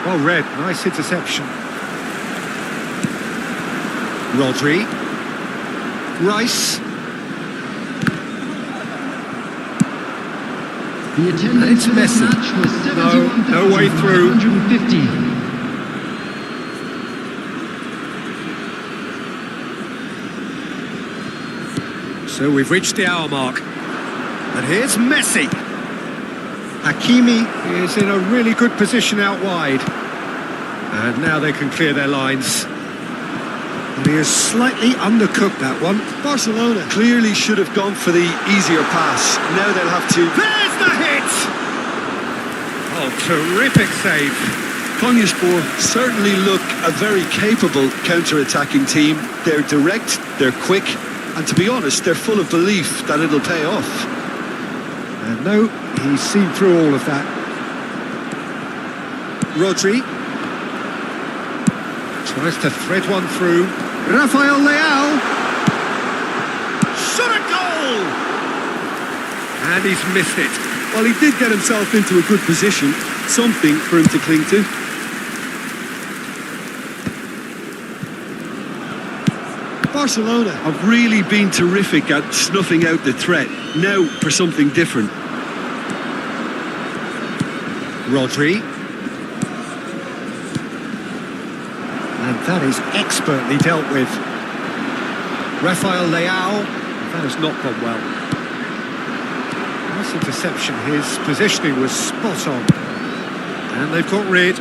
Well read, nice interception. Rodri. Rice. The attendance And it's Messi. No way through. So we've reached the hour mark. And here's Messi. Hakimi is in a really good position out wide. And now they can clear their lines. And he has slightly undercooked that one. Barcelona clearly should have gone for the easier pass. Now they'll have to... There's the hit! Oh, terrific save. Konyaspor certainly look a very capable counter-attacking team. They're direct, they're quick, and to be honest, they're full of belief that it'll pay off. And no, he's seen through all of that. Rodri tries to thread one through. Rafael Leao. Shot a goal! And he's missed it. Well, he did get himself into a good position. Something for him to cling to. Barcelona have really been terrific at snuffing out the threat. Now for something different. Rodri. And that is expertly dealt with. Rafael Leao. That has not gone well. Nice interception. His positioning was spot on. And they've got rid.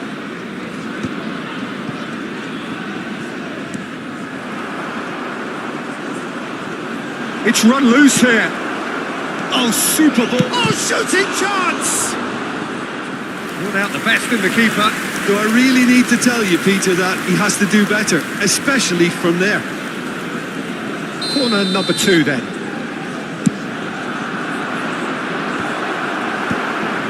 It's run loose here. Oh, super ball. Oh, shooting chance! Not out the best in the keeper. Do I really need to tell you, Peter, that he has to do better, especially from there? Corner number 2 then.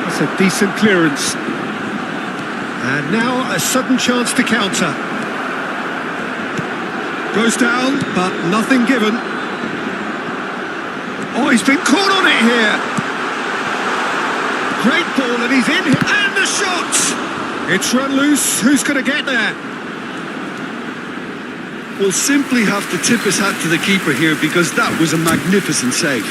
That's a decent clearance. And now a sudden chance to counter. Goes down, but nothing given. Oh, he's been caught on it here. Great ball, and he's in here. And the shot! It's run loose. Who's going to get there? We'll simply have to tip his hat to the keeper here because that was a magnificent save.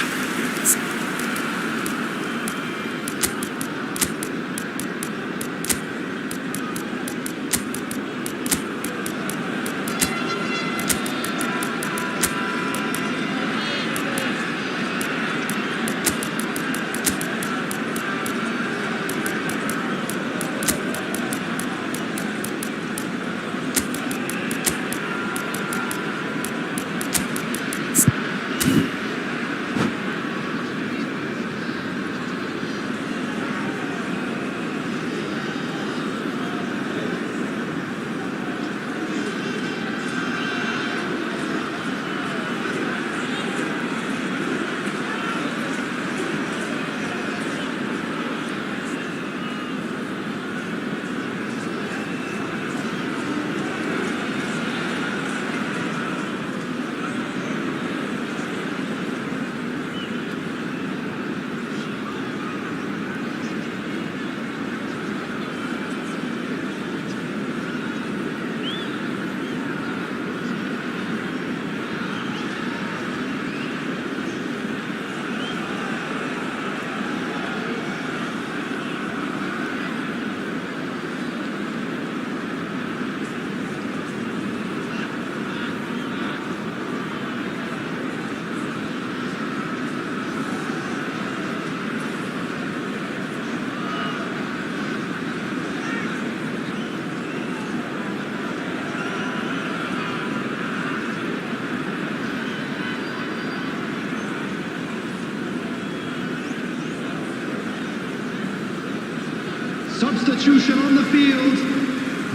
Substitution on the field,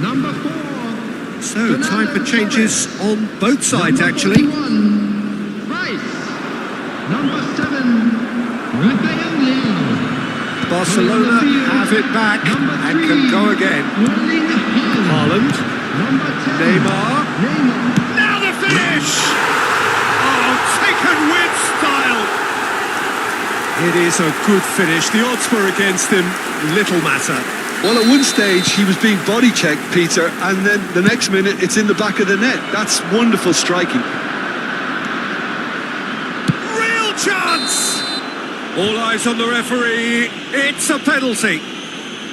number 4. So, time for changes on both sides, actually. Rice. Number 7, Barcelona have it back and can go again. Haaland. Neymar. Now the finish! Oh, taken with style! It is a good finish. The odds were against him. Little matter. Well, at one stage he was being body checked, Peter, and then the next minute it's in the back of the net. That's wonderful striking. Real chance! All eyes on the referee. It's a penalty.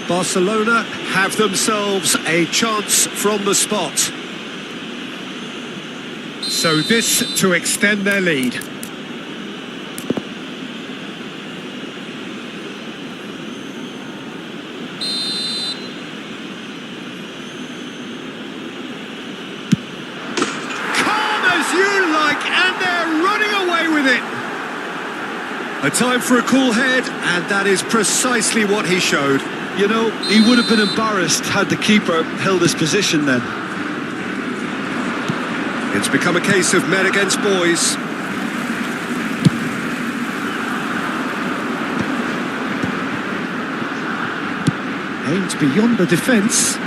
Barcelona have themselves a chance from the spot. So this to extend their lead. A time for a cool head, and that is precisely what he showed. You know, he would have been embarrassed had the keeper held his position then. It's become a case of men against boys. Aimed beyond the defence.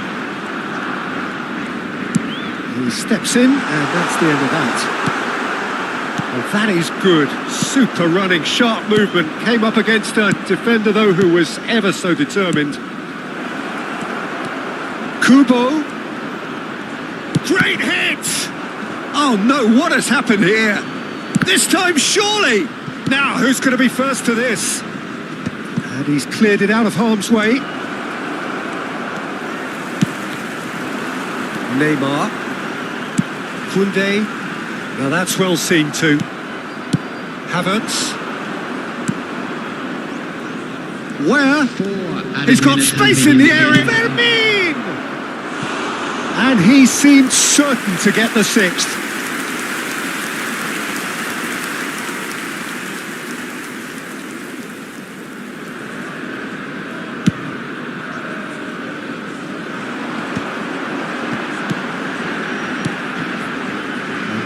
He steps in, and that's the end of that. Well, that is good. Super running, sharp movement. Came up against a defender, though, who was ever so determined. Kubo. Great hit! Oh no, what has happened here? This time, surely! Now, who's going to be first to this? And he's cleared it out of harm's way. Neymar. Kunde. Now that's well seen too. Havertz. Where? He's got space in the area. Vermeer! And he seemed certain to get the sixth.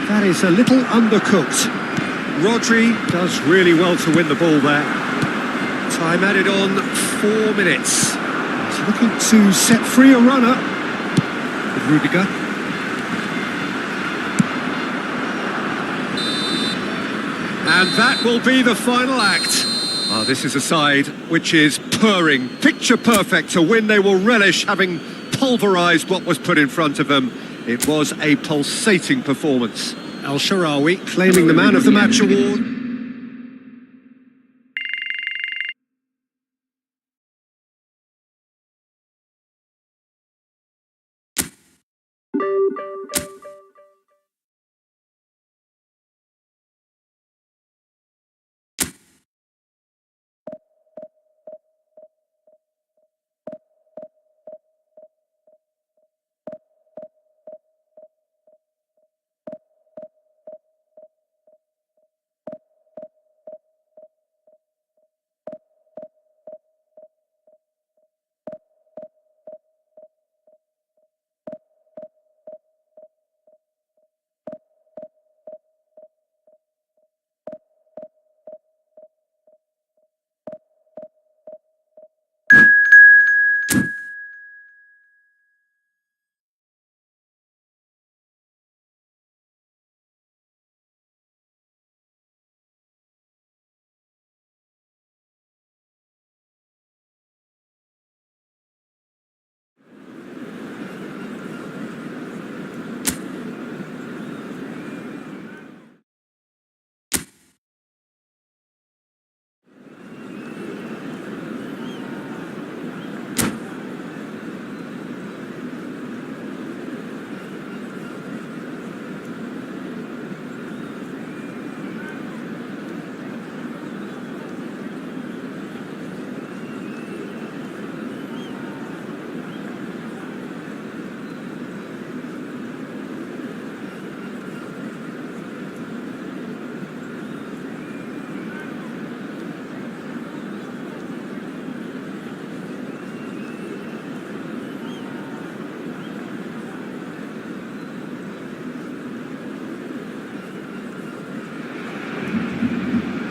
That is a little undercooked. Rodri does really well to win the ball there. Time added on 4 minutes. He's looking to set free a runner. With Rudiger. And that will be the final act. Ah, this is a side which is purring, picture perfect. To win, they will relish having pulverised what was put in front of them. It was a pulsating performance. Al Sharawi claiming the Man of the Match award.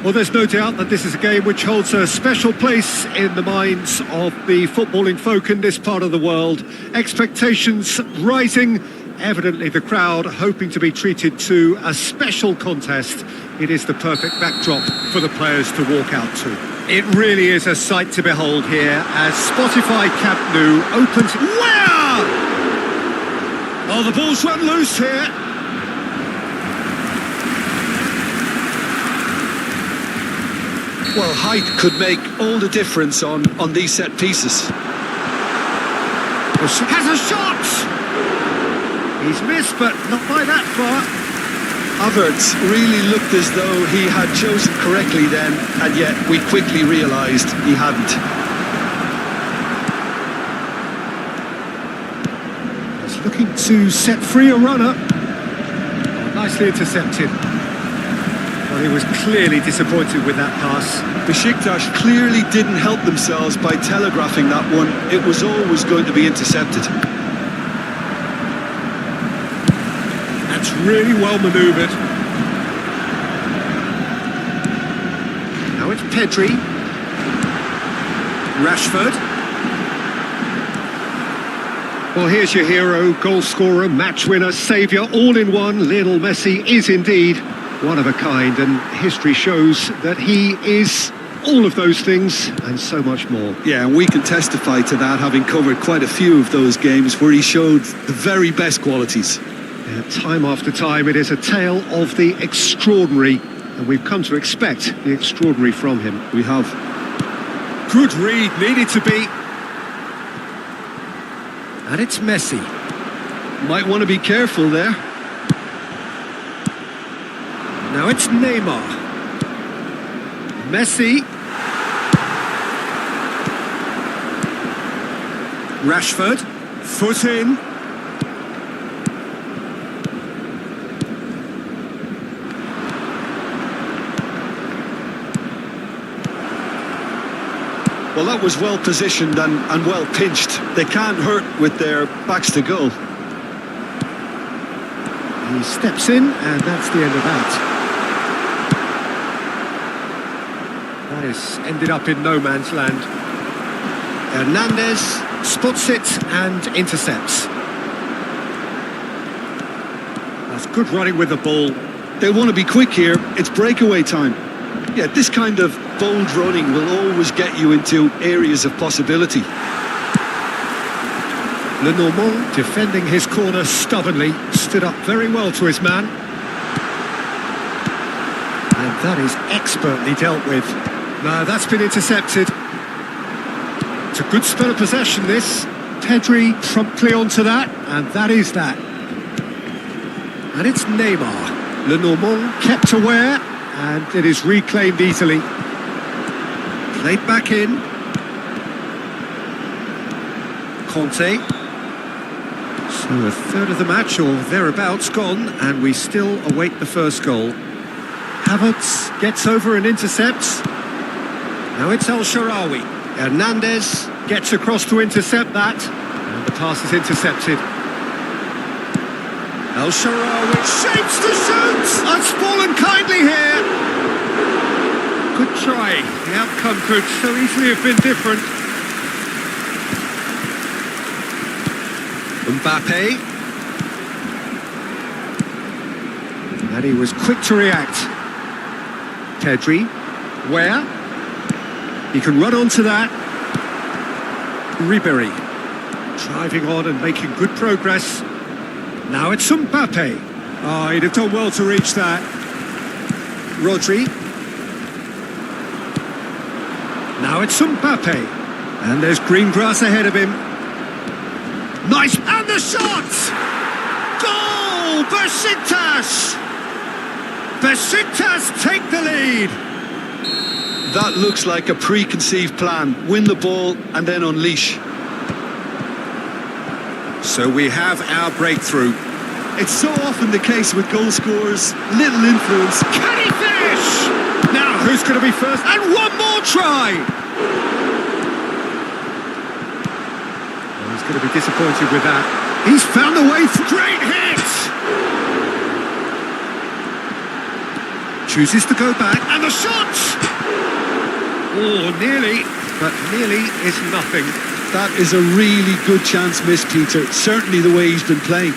Well, there's no doubt that this is a game which holds a special place in the minds of the footballing folk in this part of the world. Expectations rising, evidently the crowd hoping to be treated to a special contest. It is the perfect backdrop for the players to walk out to. It really is a sight to behold here as Spotify Camp Nou opens... Wow! Oh, the ball's run loose here. Well, height could make all the difference on these set pieces. Has a shot! He's missed, but not by that far. Havertz really looked as though he had chosen correctly then, and yet we quickly realised he hadn't. He's looking to set free a runner. Oh, nicely intercepted. Well, Well, he was clearly disappointed with that pass. Besiktas clearly didn't help themselves by telegraphing that one. It was always going to be intercepted. That's really well manoeuvred. Now it's Pedri. Rashford. Well, here's your hero, goal scorer, match winner, saviour, all in one. Lionel Messi is indeed one of a kind, and history shows that he is all of those things and so much more. Yeah, and we can testify to that, having covered quite a few of those games where he showed the very best qualities. Yeah, time after time, it is a tale of the extraordinary, and we've come to expect the extraordinary from him. We have. Good read, needed to be. And it's Messi. Might want to be careful there. Now it's Neymar. Messi. Rashford. Foot in. Well, that was well positioned and well pinched. They can't hurt with their backs to goal. He steps in, and that's the end of that. That has ended up in no man's land. Hernandez spots it and intercepts. That's good running with the ball. They want to be quick here. It's breakaway time. Yeah, this kind of bold running will always get you into areas of possibility. Lenormand, defending his corner stubbornly, stood up very well to his man. And that is expertly dealt with. No, that's been intercepted. It's a good spell of possession, this. Pedri promptly onto that, and that is that. And it's Neymar. Lenormand kept aware, and it is reclaimed easily. Played back in. Conte. So a third of the match, or thereabouts, gone, and we still await the first goal. Havertz gets over and intercepts. Now it's El Shaarawy. Hernandez gets across to intercept that, and the pass is intercepted. El Shaarawy shapes to shoot! That's fallen kindly here. Good try. The outcome could so easily have been different. Mbappe. And he was quick to react. Pedri. Where? He can run onto that. Ribéry. Driving on and making good progress. Now it's Mbappe. Oh, he'd have done well to reach that. Rodri. Now it's Mbappe. And there's green grass ahead of him. Nice, and the shot! Goal! Besiktas! Besiktas take the lead! That looks like a preconceived plan. Win the ball and then unleash. So we have our breakthrough. It's so often the case with goal scorers, little influence. Can he finish? Now who's going to be first? And one more try! He's going to be disappointed with that. He's found a way through. Great hit! Chooses to go back, and the shot! Oh, nearly, but nearly is nothing. That is a really good chance missed, Peter. Certainly the way he's been playing.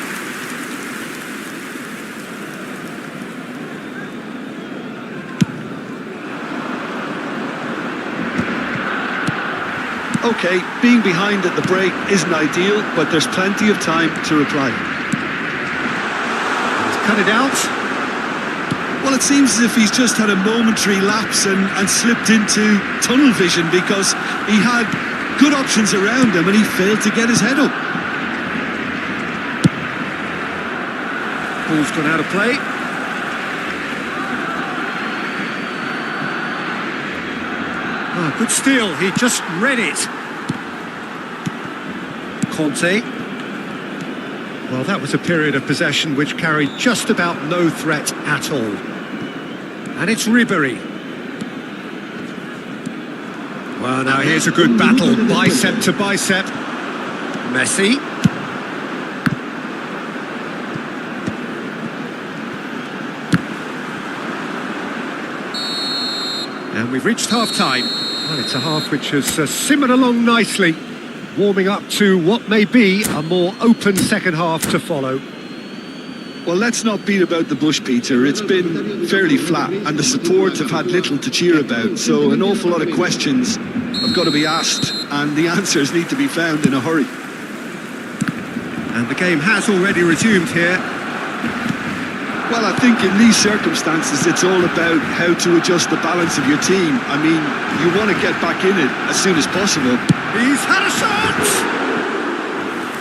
Okay, being behind at the break isn't ideal, but there's plenty of time to reply. He's cut it out. Well, it seems as if he's just had a momentary lapse and slipped into tunnel vision, because he had good options around him and he failed to get his head up. Ball's gone out of play. Oh, good steal. He just read it. Conte. Well, that was a period of possession which carried just about no threat at all. And it's Ribery. Well, now here's a good battle, bicep to bicep. Messi. And we've reached half-time. Well, it's a half which has simmered along nicely, warming up to what may be a more open second half to follow. Well, let's not beat about the bush, Peter. It's been fairly flat, and the support have had little to cheer about. So an awful lot of questions have got to be asked, and the answers need to be found in a hurry. And the game has already resumed here. Well, I think in these circumstances, it's all about how to adjust the balance of your team. I mean, you want to get back in it as soon as possible. He's had a shot!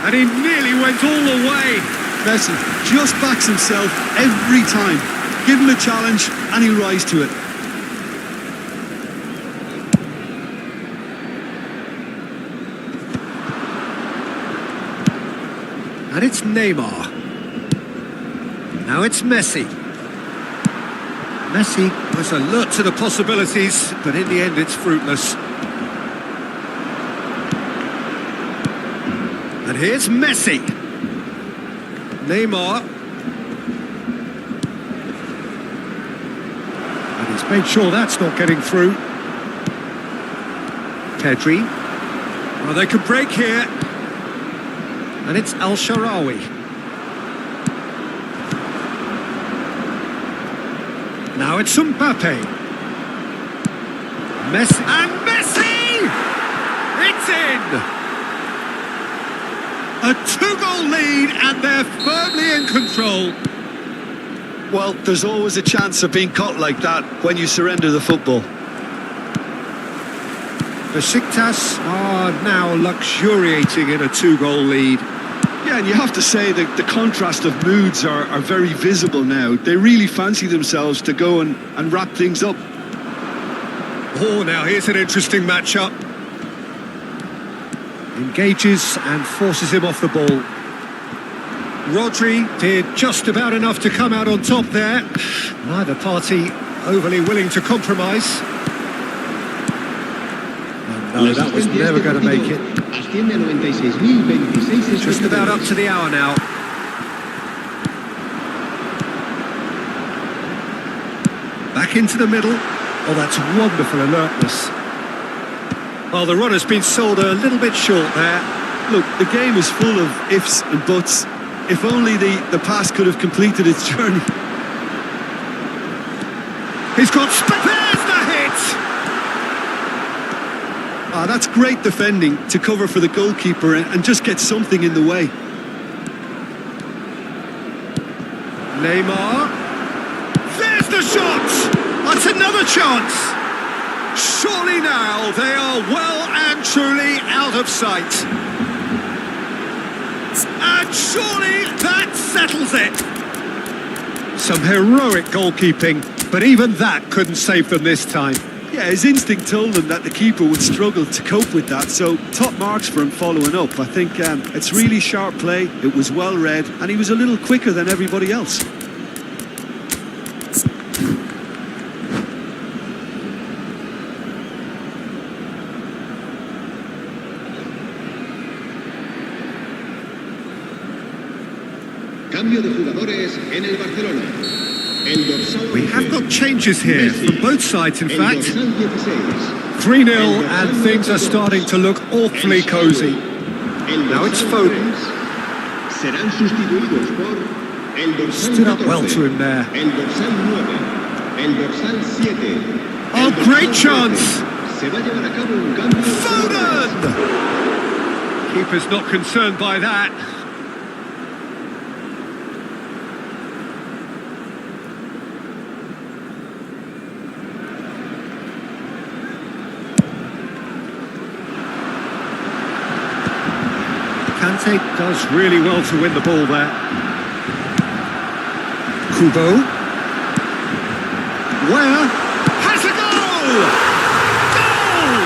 And he nearly went all the way. Messi just backs himself every time. Give him a challenge and he'll rise to it. And it's Neymar. Now it's Messi. Messi was alert to the possibilities, but in the end it's fruitless. And here's Messi. Neymar. And he's made sure that's not getting through. Pedri. Well, they could break here. And it's Al-Sharawi. Now it's Mbappe. Messi. And Messi! It's in! A two-goal lead, and they're firmly in control. Well, there's always a chance of being caught like that when you surrender the football. Besiktas are now luxuriating in a two-goal lead. Yeah, and you have to say that the contrast of moods are very visible now. They really fancy themselves to go and wrap things up. Oh, now here's an interesting matchup. Engages and forces him off the ball. Rodri did just about enough to come out on top there. Neither party overly willing to compromise. And no, that was never going to make it. Just about up to the hour now. Back into the middle. Oh, that's wonderful alertness. Well, the run has been sold a little bit short there. Look, the game is full of ifs and buts. If only the pass could have completed its journey. He's got... There's the hit! Ah, that's great defending to cover for the goalkeeper and just get something in the way. Neymar. There's the shot! That's another chance! Surely now they are well and truly out of sight. And surely that settles it. Some heroic goalkeeping, but even that couldn't save them this time. Yeah, his instinct told him that the keeper would struggle to cope with that, so top marks for him following up. I think it's really sharp play, it was well read, and he was a little quicker than everybody else. Cambio de jugadores en el Barcelona. El dorsal We have got changes here from both sides, in el fact. dorsal 3-0 16. and things are starting to look awfully cosy. Now it's Foden. Serán sustituidos por el dorsal Stood up 14, well to him there. El dorsal 9, el dorsal 7. Oh, el great dorsal chance! 13. Se va a llevar a cabo un cambio de Foden! jugadores. Keeper's not concerned by that. Kante does really well to win the ball there. Kubo. Where? Has a goal! Goal!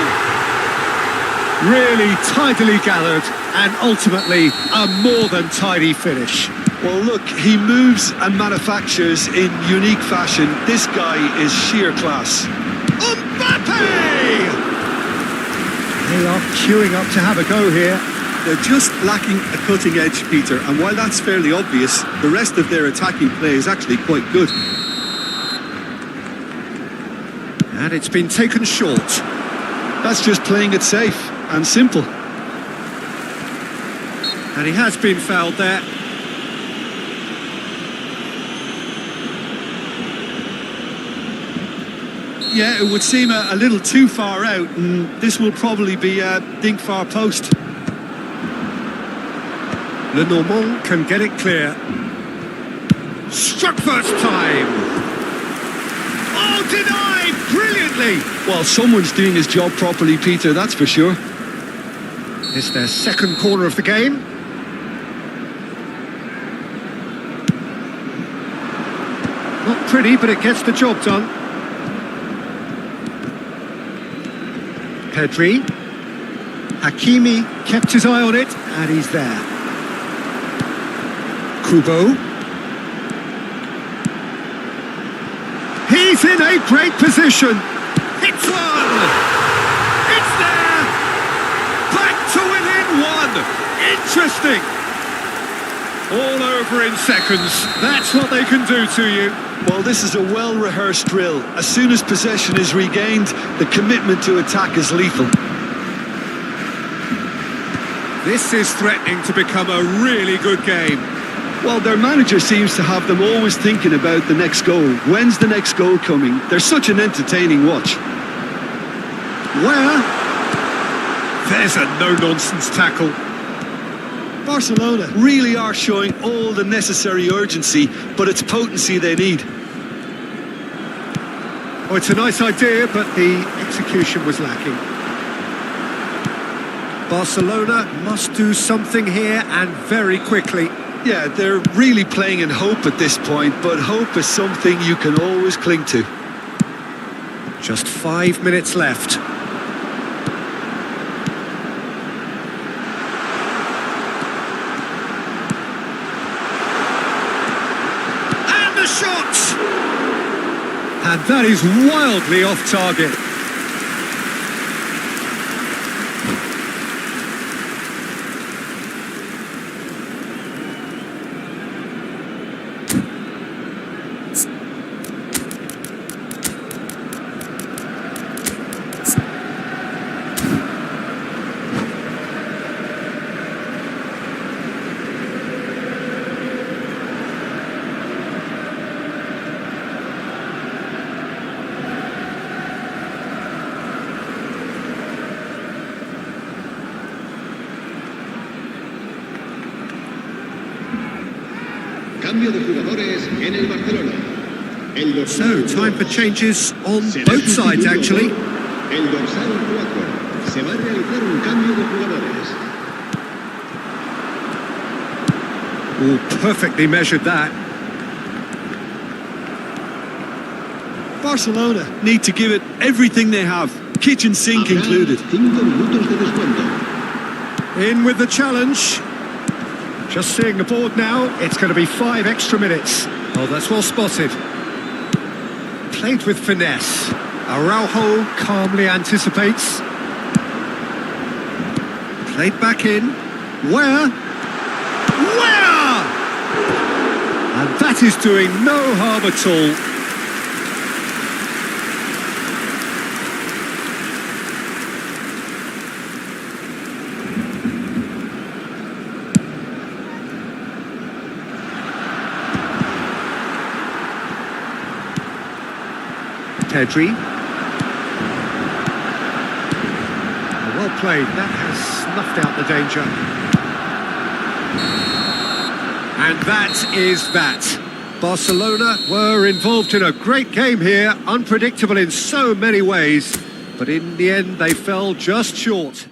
Really tidily gathered and ultimately a more than tidy finish. Well, look, he moves and manufactures in unique fashion. This guy is sheer class. Mbappe! They are queuing up to have a go here. They're just lacking a cutting edge, Peter, and while that's fairly obvious, the rest of their attacking play is actually quite good. And it's been taken short. That's just playing it safe and simple. And he has been fouled there. Yeah, it would seem a little too far out, and this will probably be a dink far post. Le Normand can get it clear. Struck first time. Oh, denied brilliantly. Well, someone's doing his job properly, Peter, that's for sure. It's their second corner of the game. Not pretty, but it gets the job done. Pedri. Hakimi kept his eye on it, and he's there. Kubo. He's in a great position. Hits one. It's there. Back to within one. Interesting. All over in seconds. That's what they can do to you. Well, this is a well-rehearsed drill. As soon as possession is regained, the commitment to attack is lethal. This is threatening to become a really good game. Well, their manager seems to have them always thinking about the next goal. When's the next goal coming? They're such an entertaining watch. Where? There's a no-nonsense tackle. Barcelona really are showing all the necessary urgency, but it's potency they need. Oh, it's a nice idea, but the execution was lacking. Barcelona must do something here, and very quickly. Yeah, they're really playing in hope at this point, but hope is something you can always cling to. Just 5 minutes left. And the shot! And that is wildly off target. Cambio de jugadores en el Barcelona. So, time for changes on both sides, actually. El dorsal 4. Se va a realizar un cambio de jugadores. Oh, perfectly measured that. Barcelona need to give it everything they have, kitchen sink included. 5 minutos de descuento. In with the challenge. Just seeing the board now, it's going to be 5 extra minutes. Oh, that's well spotted. Played with finesse. Araujo calmly anticipates. Played back in. Where? And that is doing no harm at all. Pedri. Well played, that has snuffed out the danger. And that is that. Barcelona were involved in a great game here, unpredictable in so many ways, but in the end they fell just short.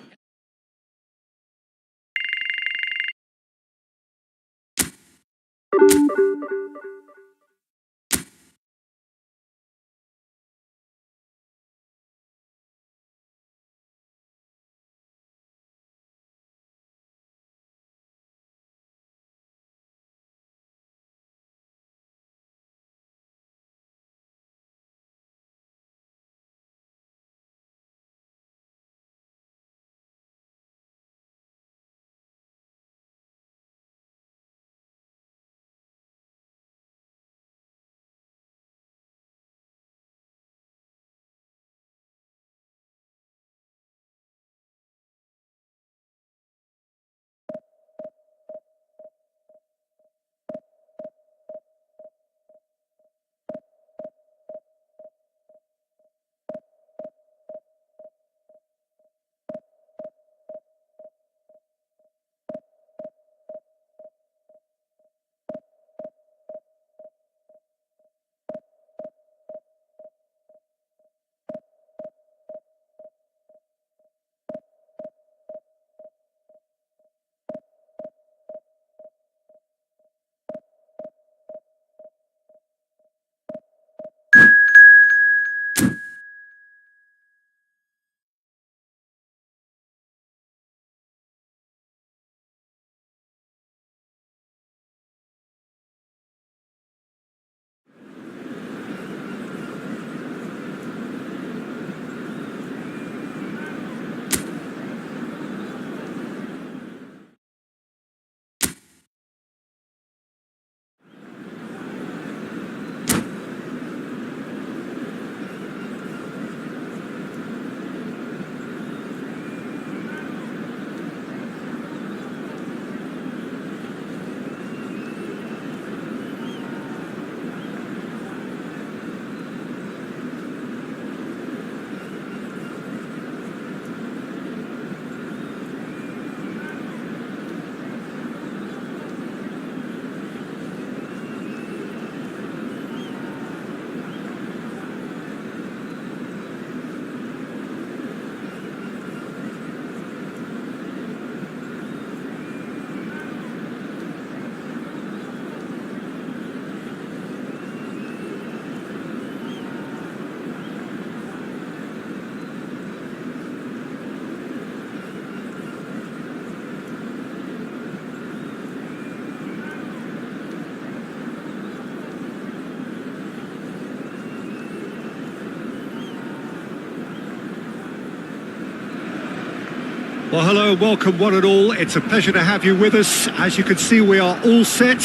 Well, hello and welcome one and all. It's a pleasure to have you with us. As you can see, we are all set.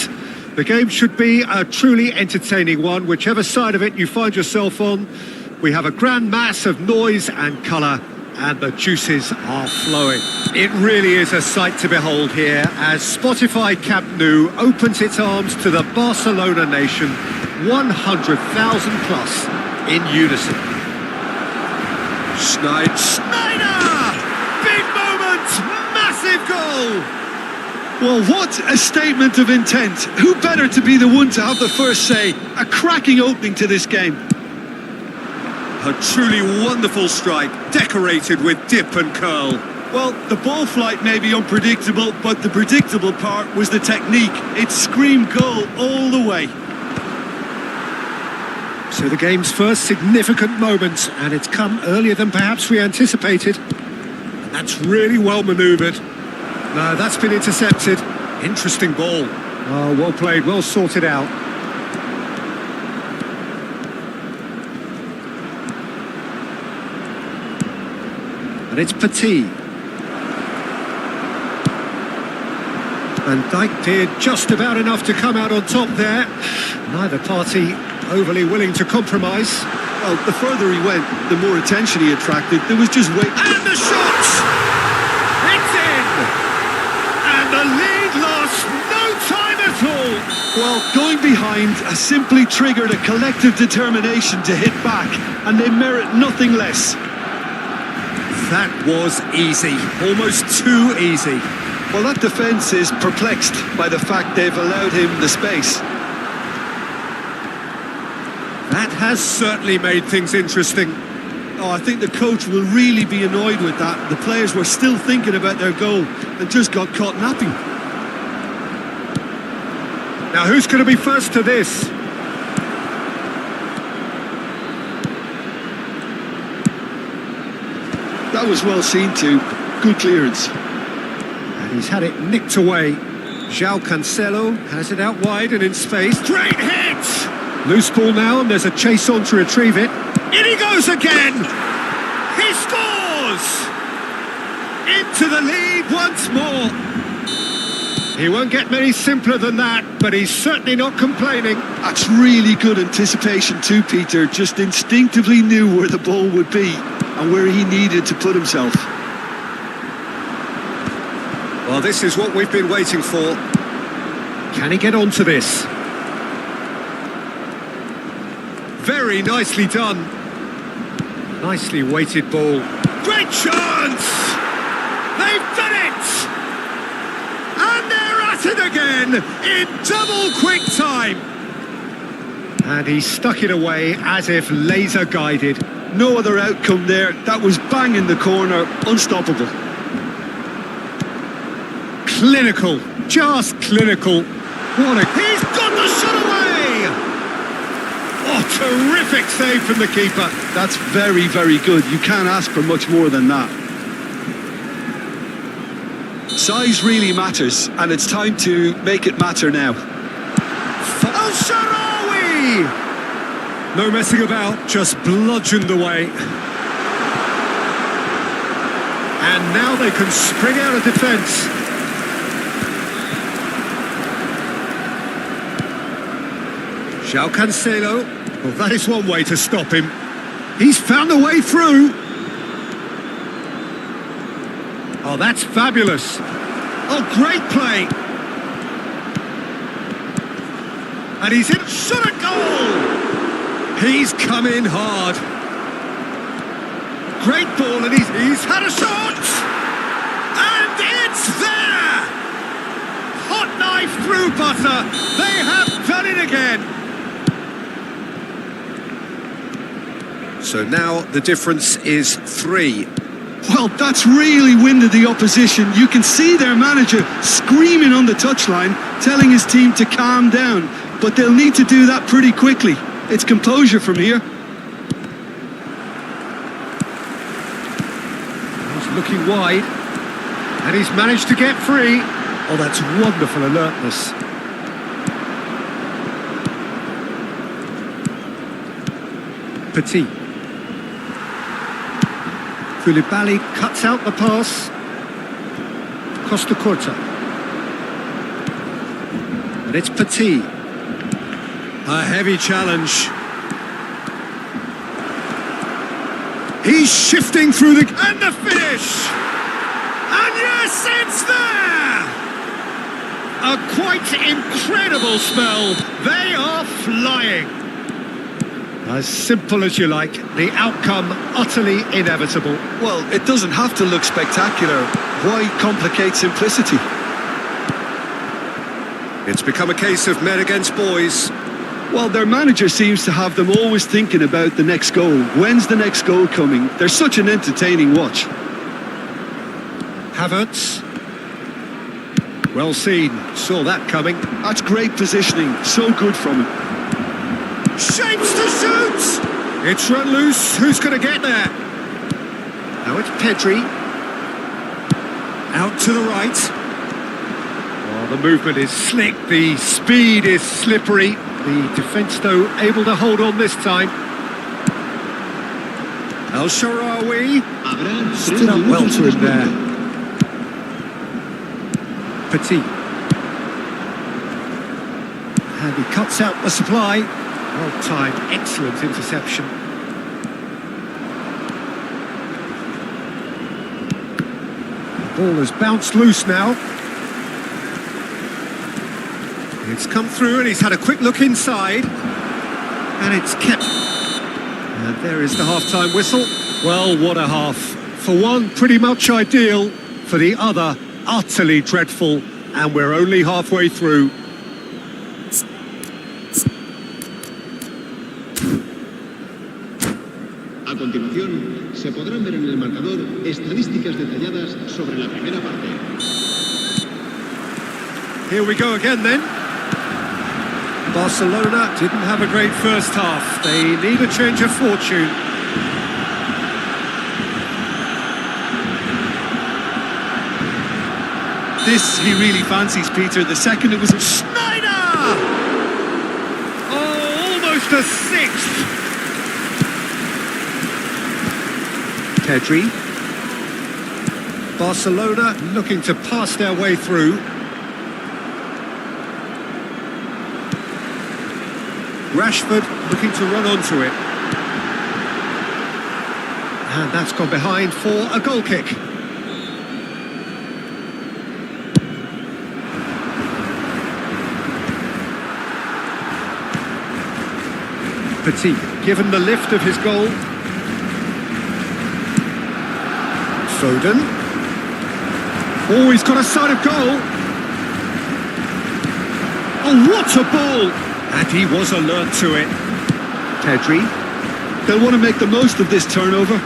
The game should be a truly entertaining one, whichever side of it you find yourself on. We have a grand mass of noise and colour, and the juices are flowing. It really is a sight to behold here as Spotify Camp Nou opens its arms to the Barcelona nation, 100,000 plus in unison. Schneider! Big moment! Massive goal! Well, what a statement of intent. Who better to be the one to have the first say? A cracking opening to this game. A truly wonderful strike, decorated with dip and curl. Well, the ball flight may be unpredictable, but the predictable part was the technique. It screamed goal all the way. So the game's first significant moment, and it's come earlier than perhaps we anticipated. And that's really well manoeuvred. No, that's been intercepted. Interesting ball. Oh, well played, well sorted out. And it's Petit. Van Dijk did just about enough to come out on top there. Neither party overly willing to compromise. Well, the further he went, the more attention he attracted. There was just wait. And the shot! It's in! And the lead lost no time at all! Well, going behind has simply triggered a collective determination to hit back, and they merit nothing less. That was easy, almost too easy. Well, that defence is perplexed by the fact they've allowed him the space. That has certainly made things interesting. Oh, I think the coach will really be annoyed with that. The players were still thinking about their goal and just got caught napping. Now, who's going to be first to this? That was well seen too. Good clearance. And he's had it nicked away. João Cancelo has it out wide and in space. Great hit! Loose ball now, and there's a chase on to retrieve it. In he goes again! He scores! Into the lead once more. He won't get many simpler than that, but he's certainly not complaining. That's really good anticipation too, Peter. Just instinctively knew where the ball would be and where he needed to put himself. Well, this is what we've been waiting for. Can he get onto this? Very nicely done. Nicely weighted ball. Great chance! They've done it! And they're at it again in double quick time. And he stuck it away as if laser guided. No other outcome there. That was bang in the corner. Unstoppable. Clinical. Just clinical. He's got the shot away! Oh, terrific save from the keeper. That's very, very good. You can't ask for much more than that. Size really matters, and it's time to make it matter now. Oh, Sharawi! No messing about, just bludgeoned away. And now they can spring out of defence. João Cancelo. Well, that is one way to stop him. He's found a way through. Oh, that's fabulous. Oh, great play. And he's in. Shot a goal. He's come in hard. Great ball, and he's had a shot. And it's there. Hot knife through butter. They have done it again. So now the difference is 3. Well, that's really winded the opposition. You can see their manager screaming on the touchline, telling his team to calm down. But they'll need to do that pretty quickly. It's composure from here. He's looking wide. And he's managed to get free. Oh, that's wonderful alertness. Petit. Koulibaly cuts out the pass. Costa Corta. And it's Petit. A heavy challenge. He's shifting through the... And the finish! And yes, it's there! A quite incredible spell. They are flying. As simple as you like, the outcome utterly inevitable. Well, it doesn't have to look spectacular. Why complicate simplicity? It's become a case of men against boys. Well, their manager seems to have them always thinking about the next goal. When's the next goal coming? They're such an entertaining watch. Havertz. Well seen. Saw that coming. That's great positioning. So good from him. Shapes to shoot! It's run loose. Who's going to get there? Now it's Pedri. Out to the right. Oh, the movement is slick. The speed is slippery. The defence, though, able to hold on this time. El Shaarawy stood up well to him there. Petit. And he cuts out the supply. Well timed, excellent interception. The ball has bounced loose now. It's come through and he's had a quick look inside. And it's kept. And there is the half-time whistle. Well, what a half. For one, pretty much ideal. For the other, utterly dreadful. And we're only halfway through. A continuación, se podrán ver en el marcador estadísticas detalladas sobre la primera parte. Here we go again then. Barcelona didn't have a great first half. They need a change of fortune. This he really fancies, Peter. The second it was... Schneider! Oh, almost a sixth. Pedri. Barcelona looking to pass their way through. Rashford looking to run onto it. And that's gone behind for a goal kick. Petit, given the lift of his goal. Foden. Oh, he's got a sight of goal. Oh, what a ball! And he was alert to it. Pedri. They'll want to make the most of this turnover.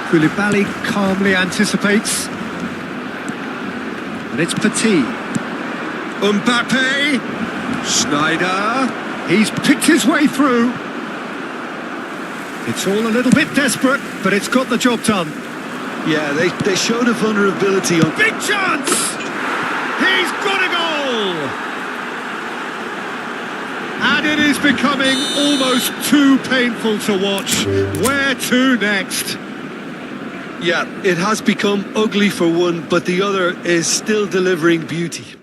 Koulibaly calmly anticipates. And it's Petit. Mbappe. Schneider. He's picked his way through. It's all a little bit desperate, but it's got the job done. Yeah, they showed a vulnerability on... Big chance! He's got a goal! And it is becoming almost too painful to watch. Where to next? Yeah, it has become ugly for one, but the other is still delivering beauty.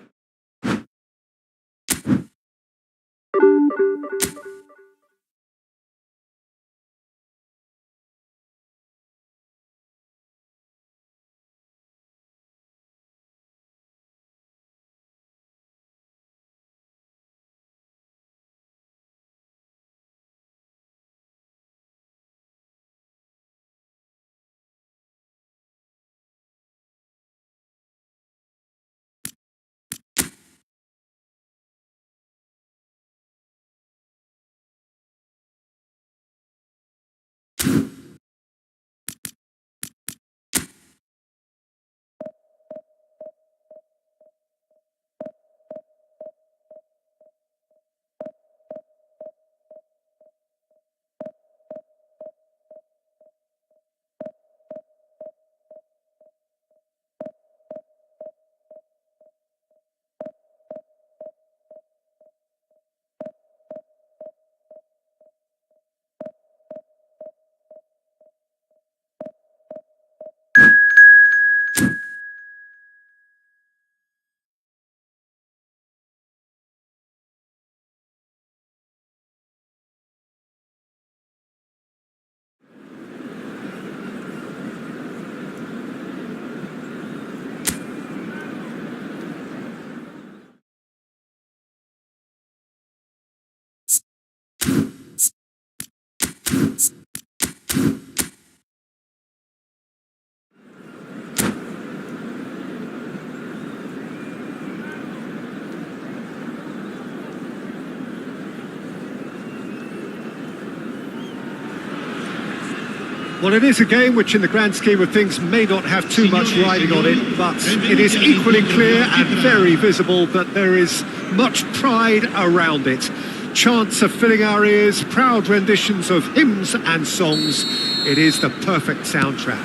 Well, it is a game which in the grand scheme of things may not have too much riding on it, but it is equally clear and very visible that there is much pride around it. Chants are filling our ears, proud renditions of hymns and songs. It is the perfect soundtrack.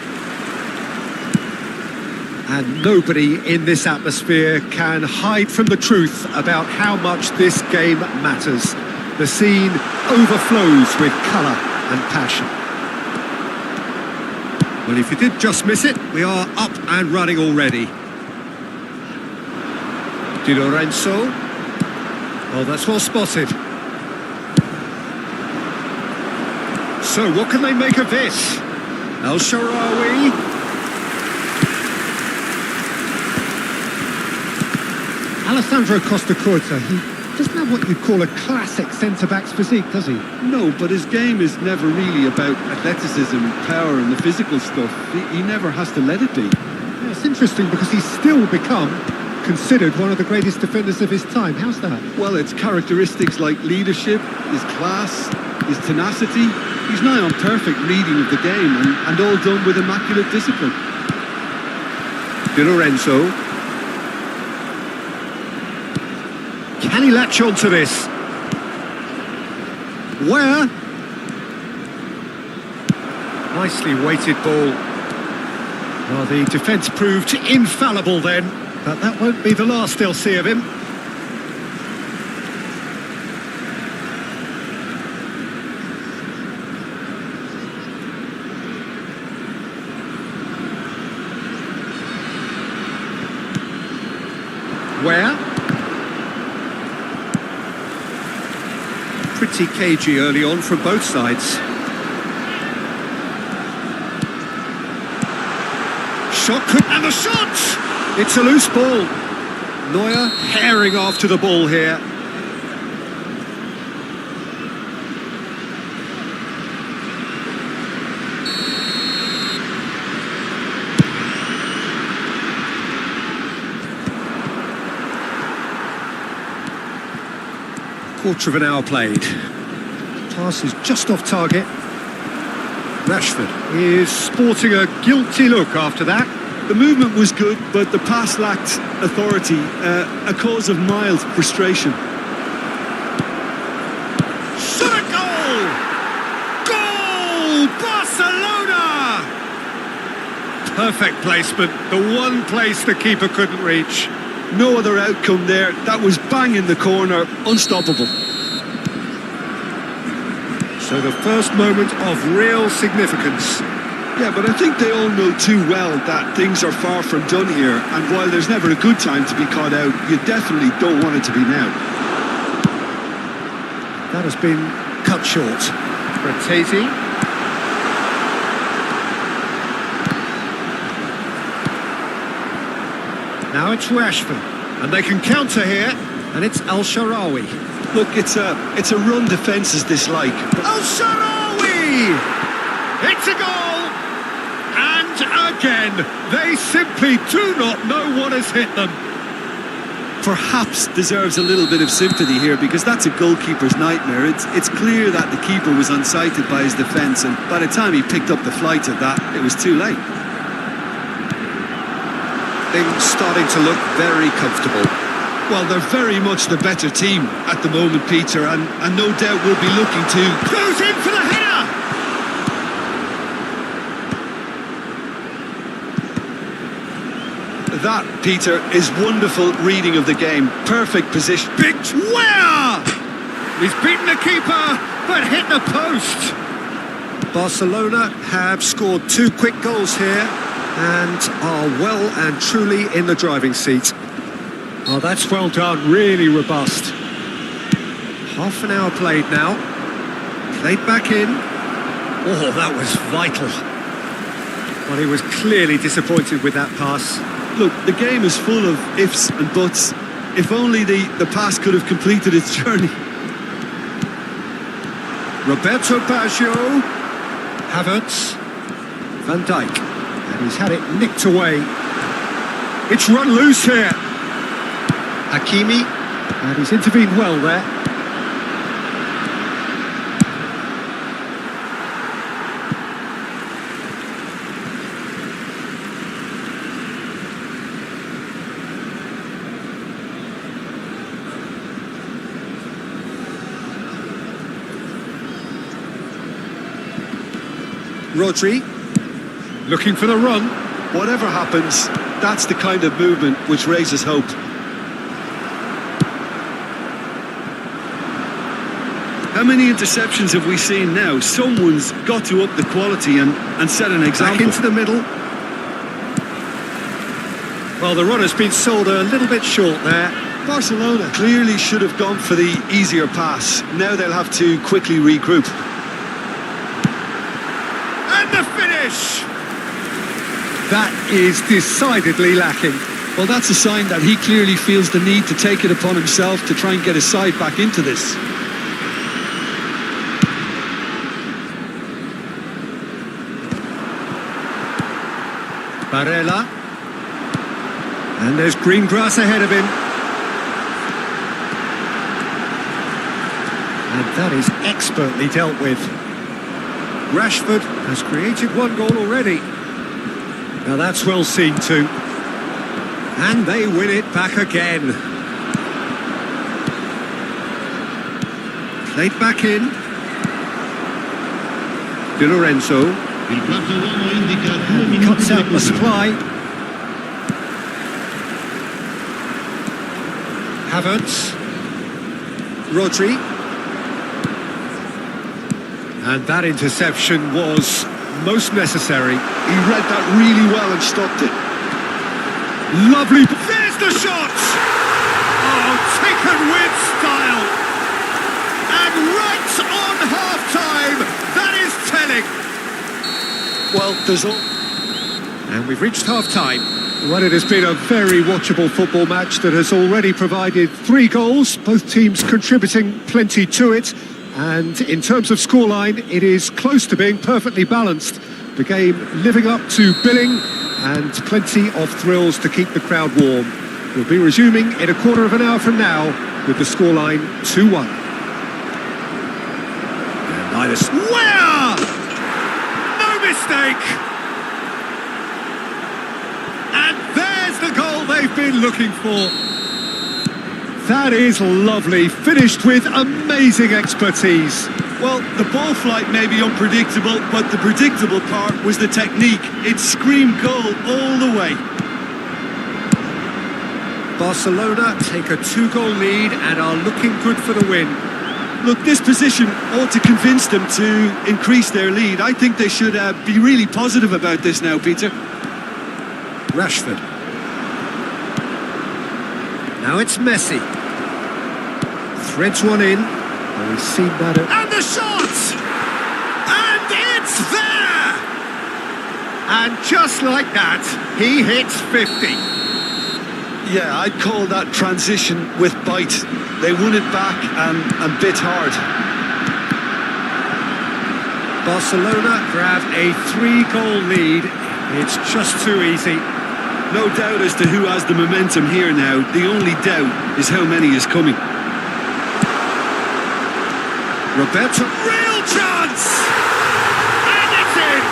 And nobody in this atmosphere can hide from the truth about how much this game matters. The scene overflows with colour and passion. Well, if you did just miss it, we are up and running already. Di Lorenzo. Oh, that's well spotted. So, what can they make of this? El Shaarawy. Alessandro Costa Curta, he doesn't have what you'd call a classic centre-back's physique, does he? No, but his game is never really about athleticism, power and the physical stuff. He never has to let it be. Yeah, it's interesting because he's still become considered one of the greatest defenders of his time. How's that? Well, it's characteristics like leadership, his class, his tenacity. He's nigh on perfect reading of the game and all done with immaculate discipline. Di Lorenzo. Can he latch on to this? Where? Nicely weighted ball. Well, the defence proved infallible then, but that won't be the last they'll see of him. Where? Pretty cagey early on from both sides. Shot could, and the shot! It's a loose ball. Neuer herring after the ball here. Quarter of an hour played. Pass is just off target. Rashford is sporting a guilty look after that. The movement was good, but the pass lacked authority, a cause of mild frustration. Shot a goal! Goal! Barcelona! Perfect placement, the one place the keeper couldn't reach. No other outcome there. That was bang in the corner, unstoppable. So the first moment of real significance. Yeah, but I think they all know too well that things are far from done here, and while there's never a good time to be caught out, you definitely don't want it to be now. That has been cut short. Frattesi. Now it's Rashford, and they can counter here, and it's El Shaarawy. Look, it's a run defences dislike. El Shaarawy! It's a goal! And again, they simply do not know what has hit them. Perhaps deserves a little bit of sympathy here, because that's a goalkeeper's nightmare. It's clear that the keeper was unsighted by his defence, and by the time he picked up the flight of that, it was too late. Things starting to look very comfortable. Well, they're very much the better team at the moment, Peter, and no doubt will be looking to... Goes in for the header! That, Peter, is wonderful reading of the game. Perfect position. Big... Where? He's beaten the keeper, but hit the post. Barcelona have scored 2 quick goals here and are well and truly in the driving seat. Oh, that's well done, really robust. Half an hour played now. Played back in. Oh, that was vital. Well, he was clearly disappointed with that pass. Look, the game is full of ifs and buts. If only the pass could have completed its journey. Roberto Baggio. Havertz. Van Dijk. And he's had it nicked away. It's run loose here. Hakimi, and he's intervened well there. Rodri, looking for the run. Whatever happens, that's the kind of movement which raises hope. How many interceptions have we seen now? Someone's got to up the quality and set an example. Back into the middle. Well, the run has been sold a little bit short there. Barcelona clearly should have gone for the easier pass. Now they'll have to quickly regroup. And the finish! That is decidedly lacking. Well, that's a sign that he clearly feels the need to take it upon himself to try and get his side back into this. Barella. And there's green grass ahead of him. And that is expertly dealt with. Rashford has created one goal already. Now that's well seen too. And they win it back again. Played back in. Di Lorenzo. Cuts out the supply. Havertz. Rodri. And that interception was most necessary. He read that really well and stopped it. Lovely. There's the shot! Oh, taken with style. And right on half-time. That is telling. Well, there's all... And we've reached half-time. Well, it has been a very watchable football match that has already provided 3 goals, both teams contributing plenty to it. And in terms of scoreline, it is close to being perfectly balanced. The game living up to billing and plenty of thrills to keep the crowd warm. We'll be resuming in a quarter of an hour from now with the scoreline 2-1. And Linus. Where? No mistake! And there's the goal they've been looking for. That is lovely, finished with amazing expertise. Well, the ball flight may be unpredictable, but the predictable part was the technique. It screamed goal all the way. Barcelona take a 2-goal lead and are looking good for the win. Look, this position ought to convince them to increase their lead. I think they should be really positive about this now, Peter. Rashford. Now it's Messi. Threads one in. Oh, we've seen that. And the shot! And it's there! And just like that, he hits 50. Yeah, I'd call that transition with bite. They won it back and bit hard. Barcelona grab a 3-goal lead. It's just too easy. No doubt as to who has the momentum here now. The only doubt is how many is coming. Roberto, real chance! And it's in!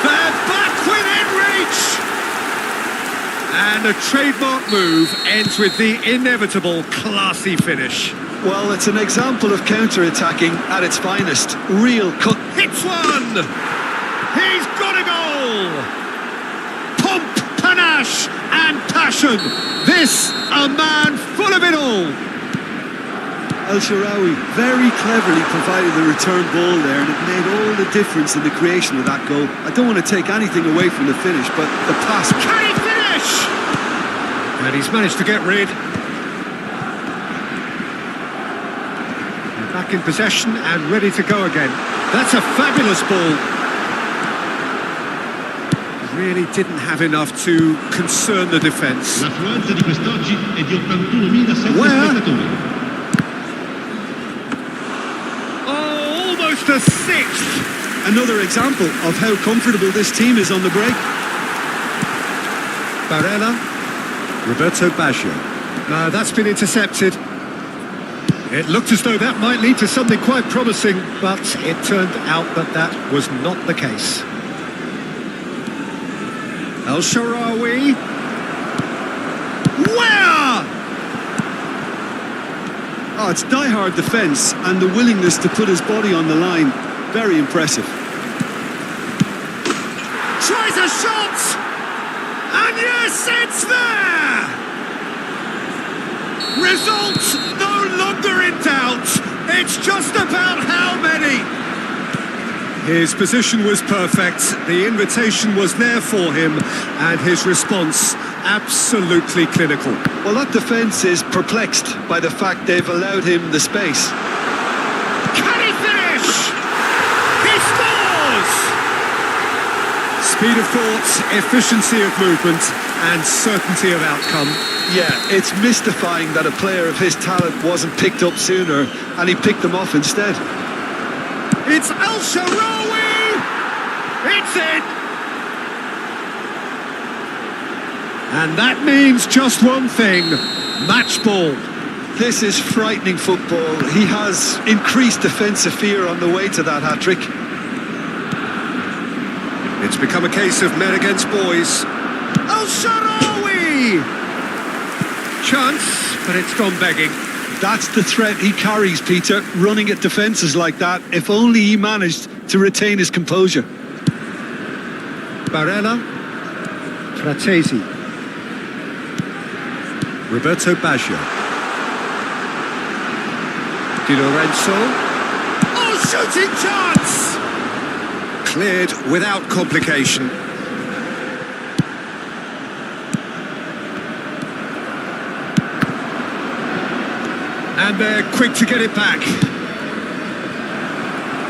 They're back within reach! And a trademark move ends with the inevitable classy finish. Well, it's an example of counter-attacking at its finest. Real cut. Hits one! He's got a goal! Pomp, panache and passion. This, a man full of it all. El Shaarawy very cleverly provided the return ball there, and it made all the difference in the creation of that goal. I don't want to take anything away from the finish, but the pass... Can he finish? And he's managed to get rid. Back in possession and ready to go again. That's a fabulous ball. Really didn't have enough to concern the defence. L'affluenza di quest'oggi è di 81.000 spettatori. Almost a sixth. Another example of how comfortable this team is on the break. Barella. Roberto Baggio. That's been intercepted. It looked as though that might lead to something quite promising, but it turned out that that was not the case. El Shaarawy. Where? Oh, it's die-hard defence and the willingness to put his body on the line. Very impressive. a shot! And yes, it's there! Result no longer in doubt. It's just about how many. His position was perfect. The invitation was there for him, and his response absolutely clinical. Well, that defence is perplexed by the fact they've allowed him the space. Can he finish? He scores! Speed of thought, efficiency of movement, and certainty of outcome. Yeah, it's mystifying that a player of his talent wasn't picked up sooner, and he picked them off instead. It's El-Shaarawy! It's in! And that means just one thing, match ball. This is frightening football. He has increased defensive fear on the way to that hat-trick. It's become a case of men against boys. El-Shaarawy! Chance, but it's gone begging. That's the threat he carries, Peter, running at defences like that, if only he managed to retain his composure. Barella, Fratesi, Roberto Baggio, Di Lorenzo. Oh, shooting chance! Cleared without complication. And they're quick to get it back.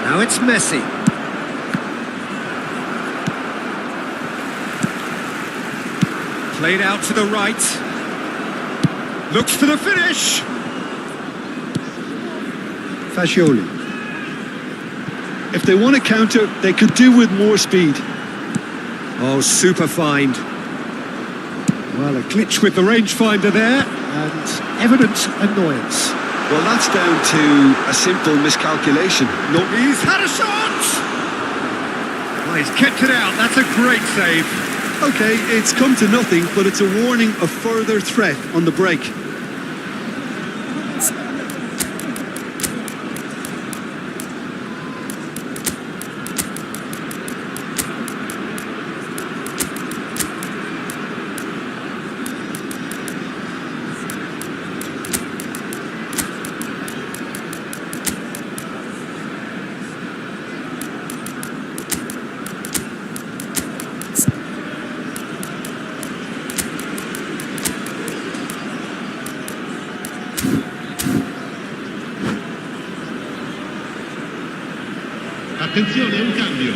Now it's Messi. Played out to the right. Looks for the finish. Fagioli. If they want to counter, they could do with more speed. Oh, super find. Well, a glitch with the rangefinder there, and evident annoyance. Well, that's down to a simple miscalculation. No, He's had a shot! Oh, he's kept it out. That's a great save. okay, it's come to nothing, but it's a warning of further threat on the break. Attenzione, un cambio.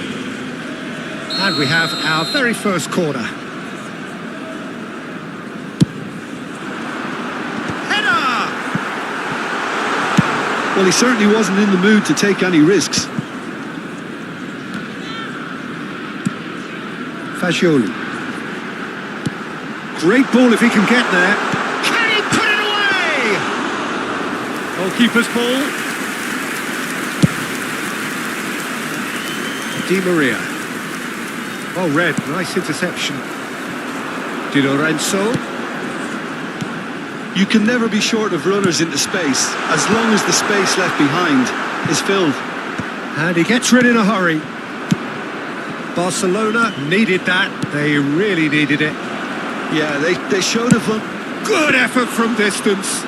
And we have our very first corner. Header! Well, he certainly wasn't in the mood to take any risks. Fagioli. Great ball if he can get there. Can he put it away? Goalkeeper's ball. Di Maria. Oh, red. Nice interception. Di Lorenzo. You can never be short of runners into space, as long as the space left behind is filled. And he gets rid in a hurry. Barcelona needed that. They really needed it. Yeah, they showed a fun. Good effort from distance.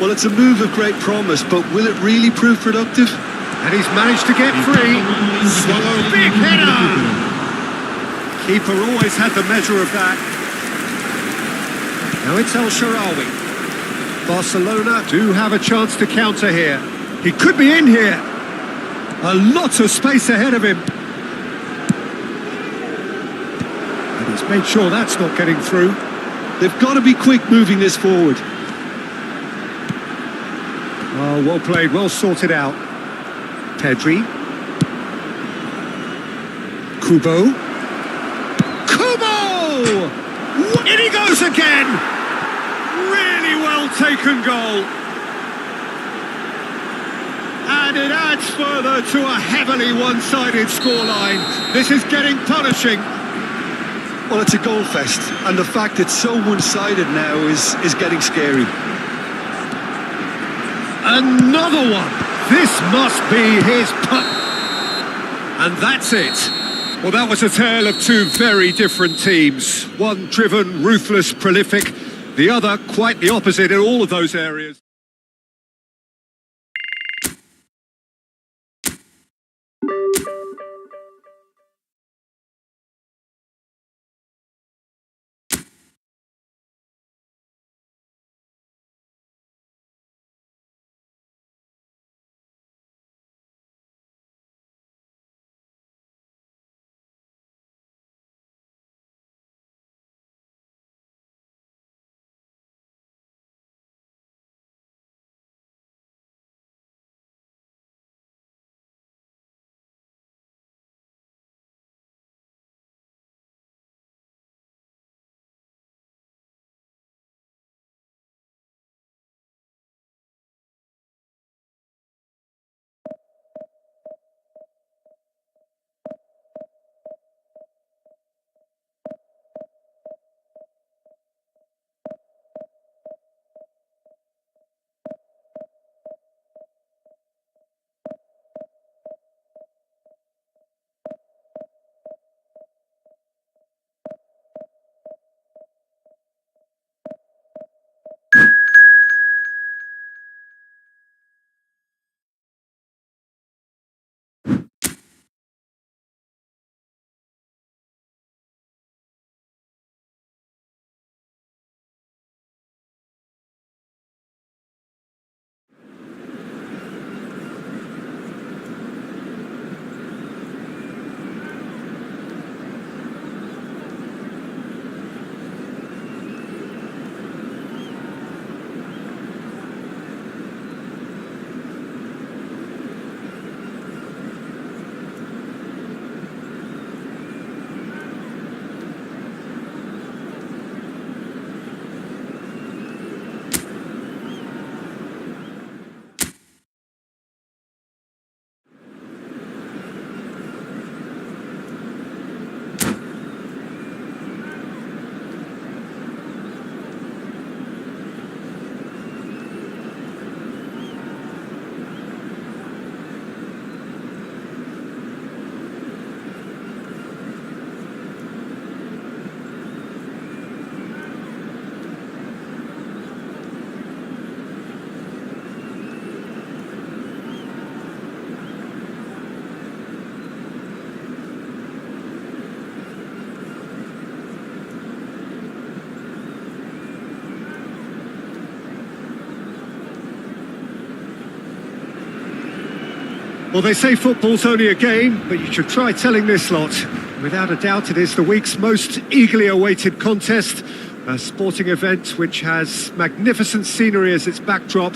Well, it's a move of great promise, but will it really prove productive? And he's managed to get free. Swallow, big header! Keeper always had the measure of that. Now it's El-Shaarawy. Barcelona do have a chance to counter here. He could be in here. A lot of space ahead of him. And he's made sure that's not getting through. They've got to be quick moving this forward. Oh, well played, well sorted out. Pedri. Kubo. Kubo! In he goes again! Really well taken goal. And it adds further to a heavily one-sided scoreline. This is getting punishing. Well, it's a goal fest, and the fact it's so one-sided now is getting scary. another one. This must be his putt. And that's it. Well, that was a tale of two very different teams. One driven, ruthless, prolific. The other quite the opposite in all of those areas. Well, they say football's only a game, but you should try telling this lot. Without a doubt, it is the week's most eagerly awaited contest, a sporting event which has magnificent scenery as its backdrop.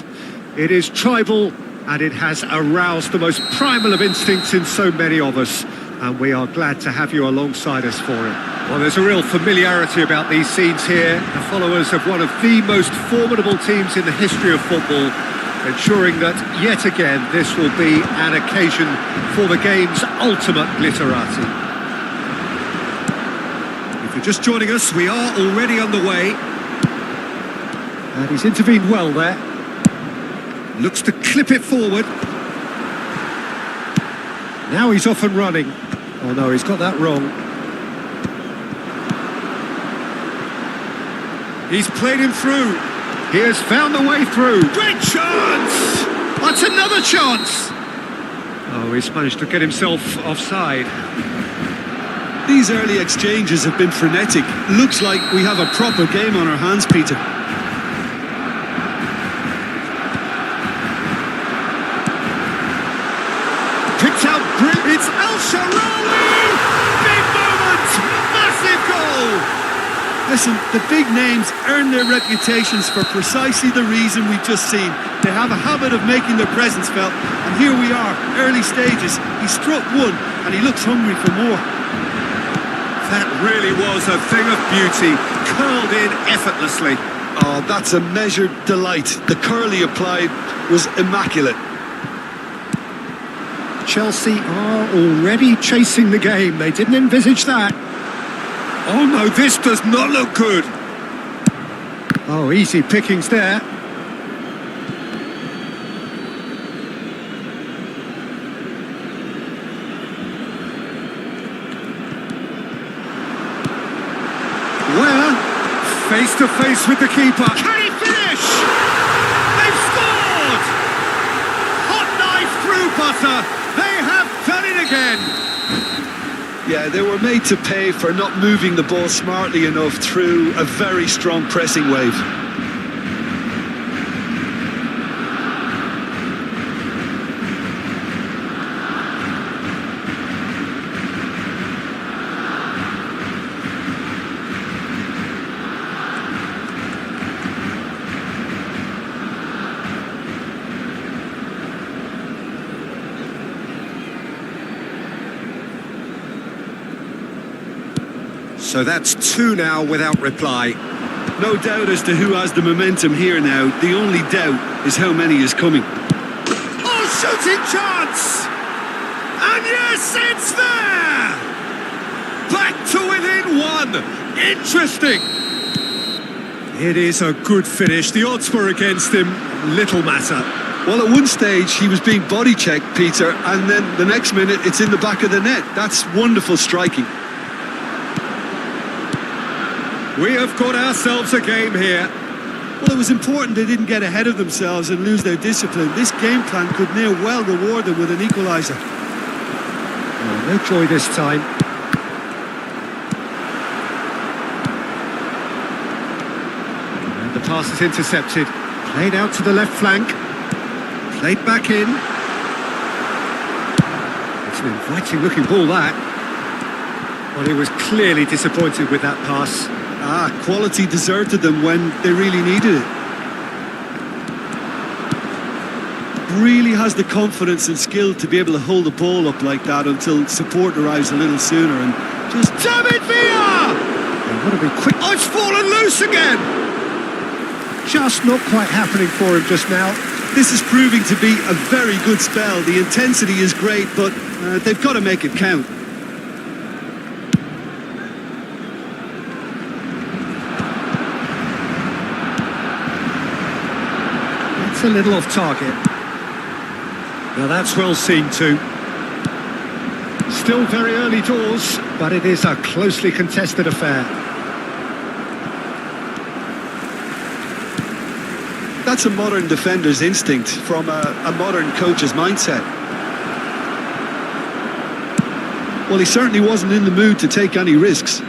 It is tribal, and it has aroused the most primal of instincts in so many of us, and we are glad to have you alongside us for it. Well, there's a real familiarity about these scenes here, the followers of one of the most formidable teams in the history of football, ensuring that, yet again, this will be an occasion for the game's ultimate glitterati. If you're just joining us, we are already on the way. And he's intervened well there. Looks to clip it forward. Now he's off and running. Oh no, he's got that wrong. He's played him through. He has found the way through. Great chance! That's another chance! Oh, he's managed to get himself offside. These early exchanges have been frenetic. Looks like we have a proper game on our hands, Peter. Picked out brilliant. It's El Shaarawy! Big moment! Massive goal! Listen, the big names earn their reputations for precisely the reason we've just seen. They have a habit of making their presence felt, and here we are, early stages. He struck one, and he looks hungry for more. That really was a thing of beauty, curled in effortlessly. Oh, that's a measured delight. The curl he applied was immaculate. Chelsea are already chasing the game. They didn't envisage that. Oh no, this does not look good. Oh, easy pickings there. Face to face with the keeper. Can he finish? They've scored! Hot knife through butter. They have done it again. Yeah, they were made to pay for not moving the ball smartly enough through a very strong pressing wave. So that's two now without reply. No doubt as to who has the momentum here now. The only doubt is how many is coming. Oh, shooting chance! And yes, it's there! Back to within one. Interesting. It is a good finish. The odds were against him. Little matter. Well, at one stage he was being body checked, Peter, and then the next minute it's in the back of the net. That's wonderful striking. We have got ourselves a game here. Well, it was important they didn't get ahead of themselves and lose their discipline. This game plan could near well reward them with an equaliser. Oh, no joy this time. And the pass is intercepted. Played out to the left flank. Played back in. It's an inviting looking ball, that. Well, he was clearly disappointed with that pass. Quality deserted them when they really needed it. Really has the confidence and skill to be able to hold the ball up like that until support arrives a little sooner and just... David Villa! They want to be quick. Oh, it's fallen loose again! Just not quite happening for him just now. This is proving to be a very good spell. The intensity is great, but they've got to make it count. A little off target. Now that's well seen too. Still very early doors, but it is a closely contested affair. That's a modern defender's instinct from a modern coach's mindset. Well, he certainly wasn't in the mood to take any risks.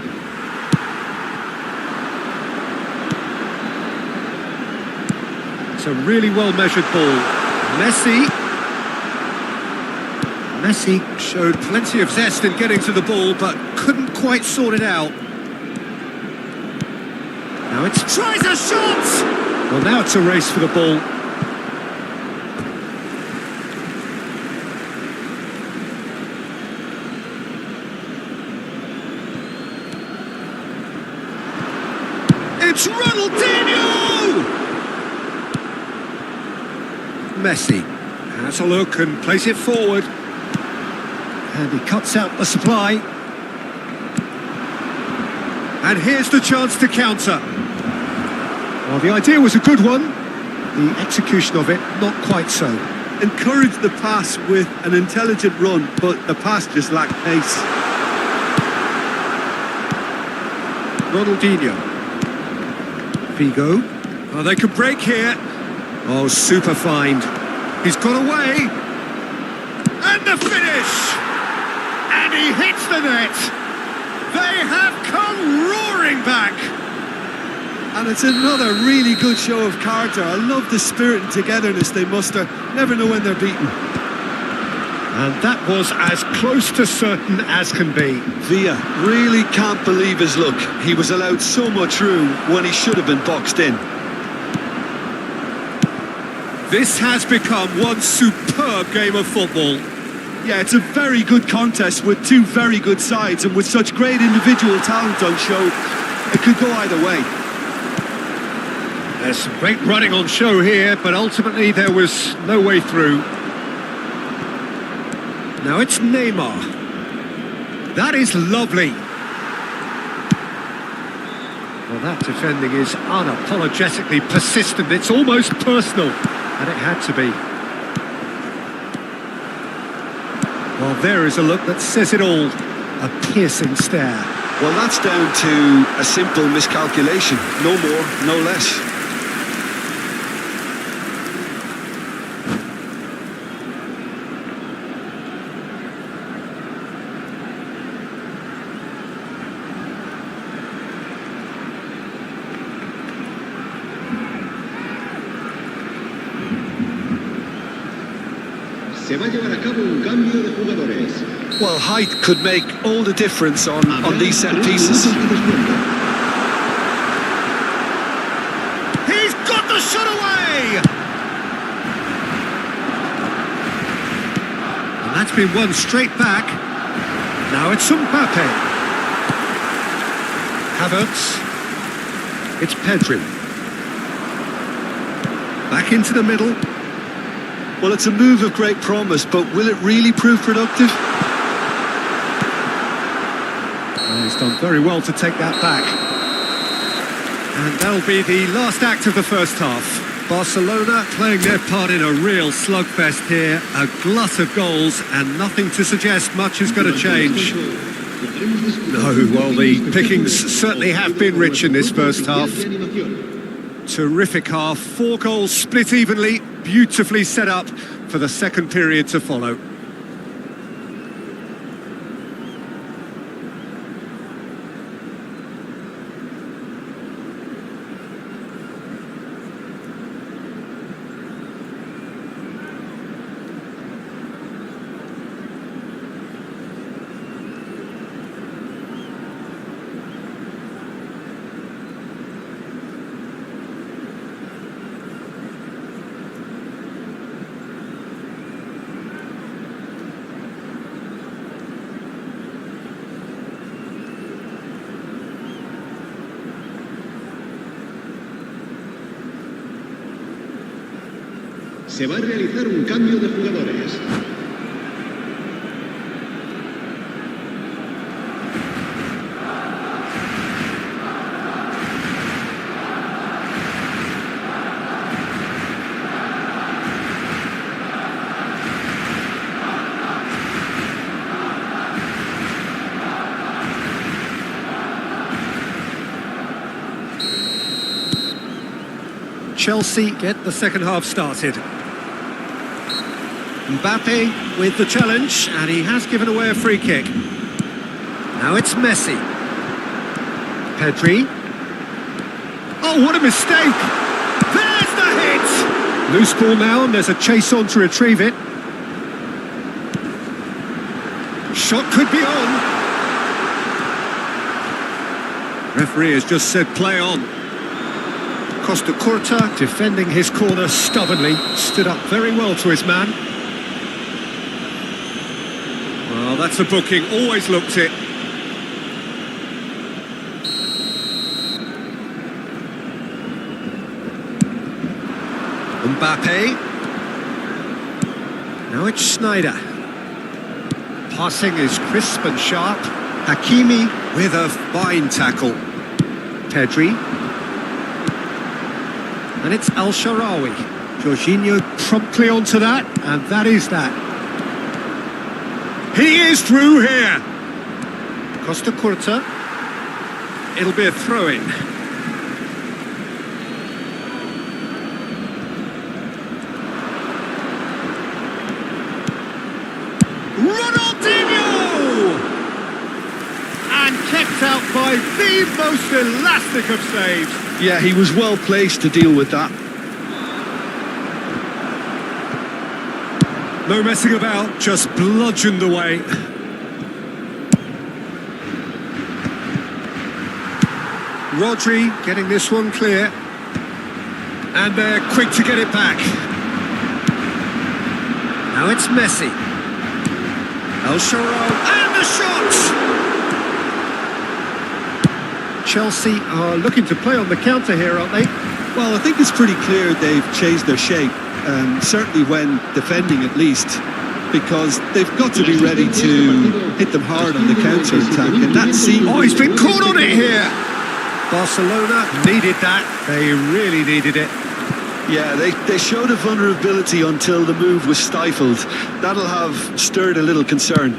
It's a really well-measured ball. Messi showed plenty of zest in getting to the ball, but couldn't quite sort it out. Now it's tries a shot! Well, now it's a race for the ball. It's Ronaldinho! Messi has a look and plays it forward. And he cuts out the supply. And here's the chance to counter. Well, the idea was a good one. The execution of it, not quite so. Encouraged the pass with an intelligent run, but the pass just lacked pace. Ronaldinho. Figo. Oh, they could break here. Oh, super find. He's got away. And the finish! And he hits the net. They have come roaring back. And it's another really good show of character. I love the spirit and togetherness they muster. Never know when they're beaten. And that was as close to certain as can be. Villa really can't believe his luck. He was allowed so much room when he should have been boxed in. This has become one superb game of football. Yeah, it's a very good contest with two very good sides, and with such great individual talent on show, it could go either way. There's some great running on show here, but ultimately there was no way through. Now it's Neymar. That is lovely. Well, that defending is unapologetically persistent. It's almost personal, and it had to be. Well, there is a look that says it all. A piercing stare. Well, that's down to a simple miscalculation. No more, no less. Se va a llevar a cabo un cambio de jugadores. Well, height could make all the difference on these set pieces. He's got the shot away! And that's been won straight back. Now it's Mbappe. Havertz. It's Pedri. Back into the middle. Well, it's a move of great promise, but will it really prove productive? And he's done very well to take that back. And that'll be the last act of the first half. Barcelona playing their part in a real slugfest here. A glut of goals and nothing to suggest much is going to change. No, well, the pickings certainly have been rich in this first half. Terrific half, 4 goals split evenly, beautifully set up for the second period to follow. Se va a realizar un cambio de jugadores. Chelsea get the second half started. Mbappe with the challenge, and he has given away a free kick. Now it's Messi. Pedri. Oh, what a mistake! There's the hit! Loose ball now, and there's a chase on to retrieve it. Shot could be on. Referee has just said play on. Costa Curta defending his corner stubbornly, stood up very well to his man. Well, that's a booking, always looked it. Mbappe. Now it's Schneider. Passing is crisp and sharp. Hakimi with a fine tackle. Pedri. And it's Al-Sharawi. Jorginho promptly onto that, and that is that. He is through here. Costa Curta. It'll be a throw-in. Ronaldinho! And kept out by the most elastic of saves. Yeah, he was well placed to deal with that. No messing about, just bludgeoned away. Rodri getting this one clear. And they're quick to get it back. Now it's Messi. El Shaarawy, and the shot! Chelsea are looking to play on the counter here, aren't they? Well, I think it's pretty clear they've changed their shape, certainly when defending at least, because they've got to be ready to hit them hard on the counter-attack, and that seems... Oh, he's been caught on it here! Barcelona needed that, they really needed it. Yeah, they showed a vulnerability until the move was stifled. That'll have stirred a little concern.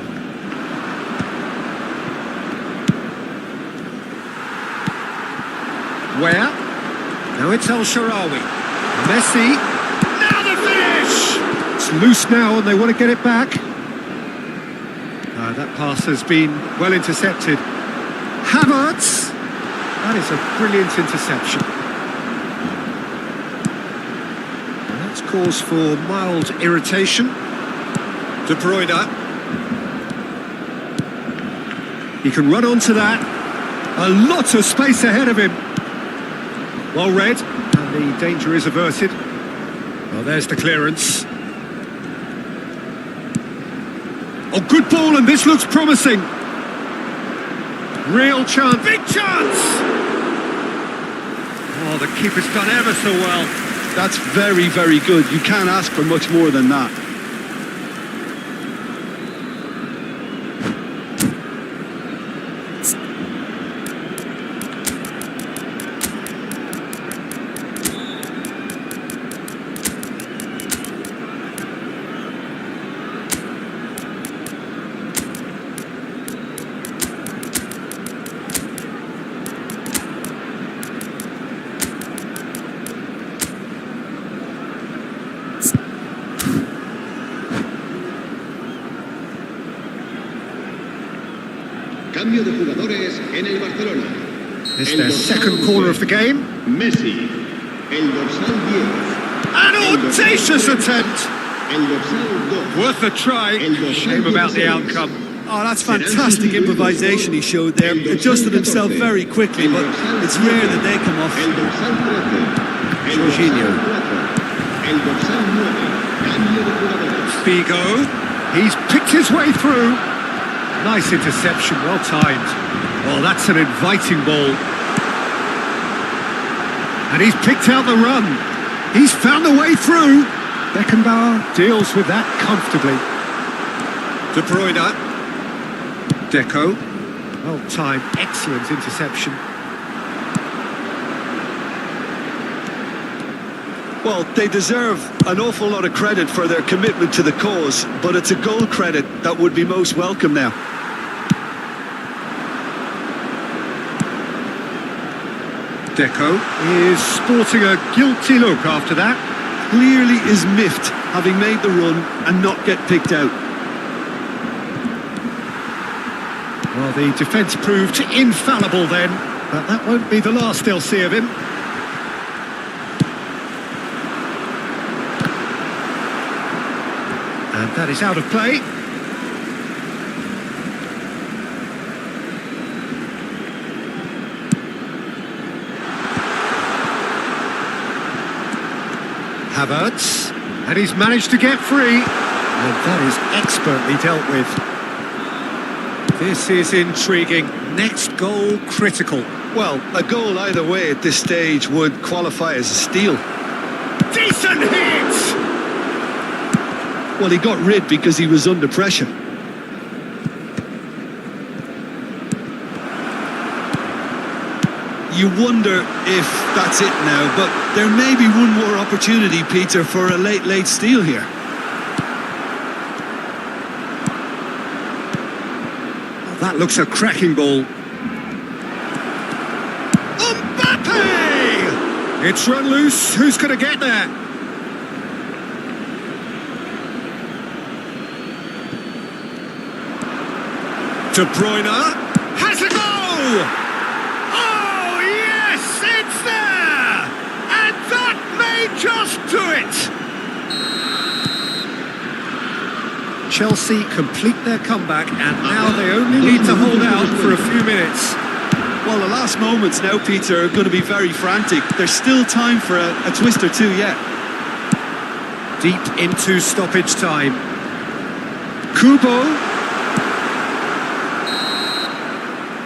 Where? Now it's El Shaarawy. Messi. Now the finish! It's loose now and they want to get it back. That pass has been well intercepted. Havertz. That is a brilliant interception. And that's cause for mild irritation. De Bruyne. He can run onto that. A lot of space ahead of him. Well read, and the danger is averted. Well, there's the clearance. Oh, good ball, and this looks promising. Real chance. Big chance! Oh, the keeper's done ever so well. That's very, very good. You can't ask for much more than that. Cambio de jugadores en el Barcelona. It's their second corner of the game. Messi, el dorsal 10. An audacious attempt. El dorsal 2. Worth a try. Shame about the outcome. Oh, that's fantastic improvisation he showed there. Adjusted himself very quickly, but it's rare that they come off. El dorsal 13. El Jorginho. dorsal 4. El dorsal 9. Cambio de jugadores. Figo. He's picked his way through. Nice interception, well timed. Oh, that's an inviting ball. And he's picked out the run. He's found the way through. Beckenbauer deals with that comfortably. De Bruyne. Deco. Well timed, excellent interception. Well, they deserve an awful lot of credit for their commitment to the cause, but it's a goal credit that would be most welcome now. Deco is sporting a guilty look after that. Clearly is miffed, having made the run and not get picked out. Well, the defence proved infallible then, but that won't be the last they'll see of him. And that is out of play. Havertz, and he's managed to get free, and that is expertly dealt with. This is intriguing. Next goal critical. Well, a goal either way at this stage would qualify as a steal. Decent hit! Well, he got rid because he was under pressure. You wonder if that's it now, but there may be one more opportunity, Peter, for a late steal here. Oh, that looks a cracking ball. Mbappe! It's run loose. Who's going to get there? De Bruyne has a goal! Oh, yes, it's there! And that may just do it! Chelsea complete their comeback, and now they only need to hold out for a few minutes. Well, the last moments now, Peter, are going to be very frantic. There's still time for a twist or two yet. Deep into stoppage time. Kubo.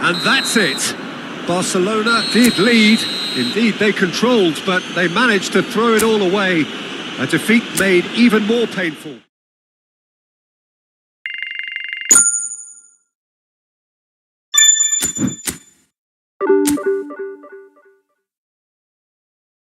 And that's it. Barcelona did lead. Indeed, they controlled, but they managed to throw it all away. A defeat made even more painful.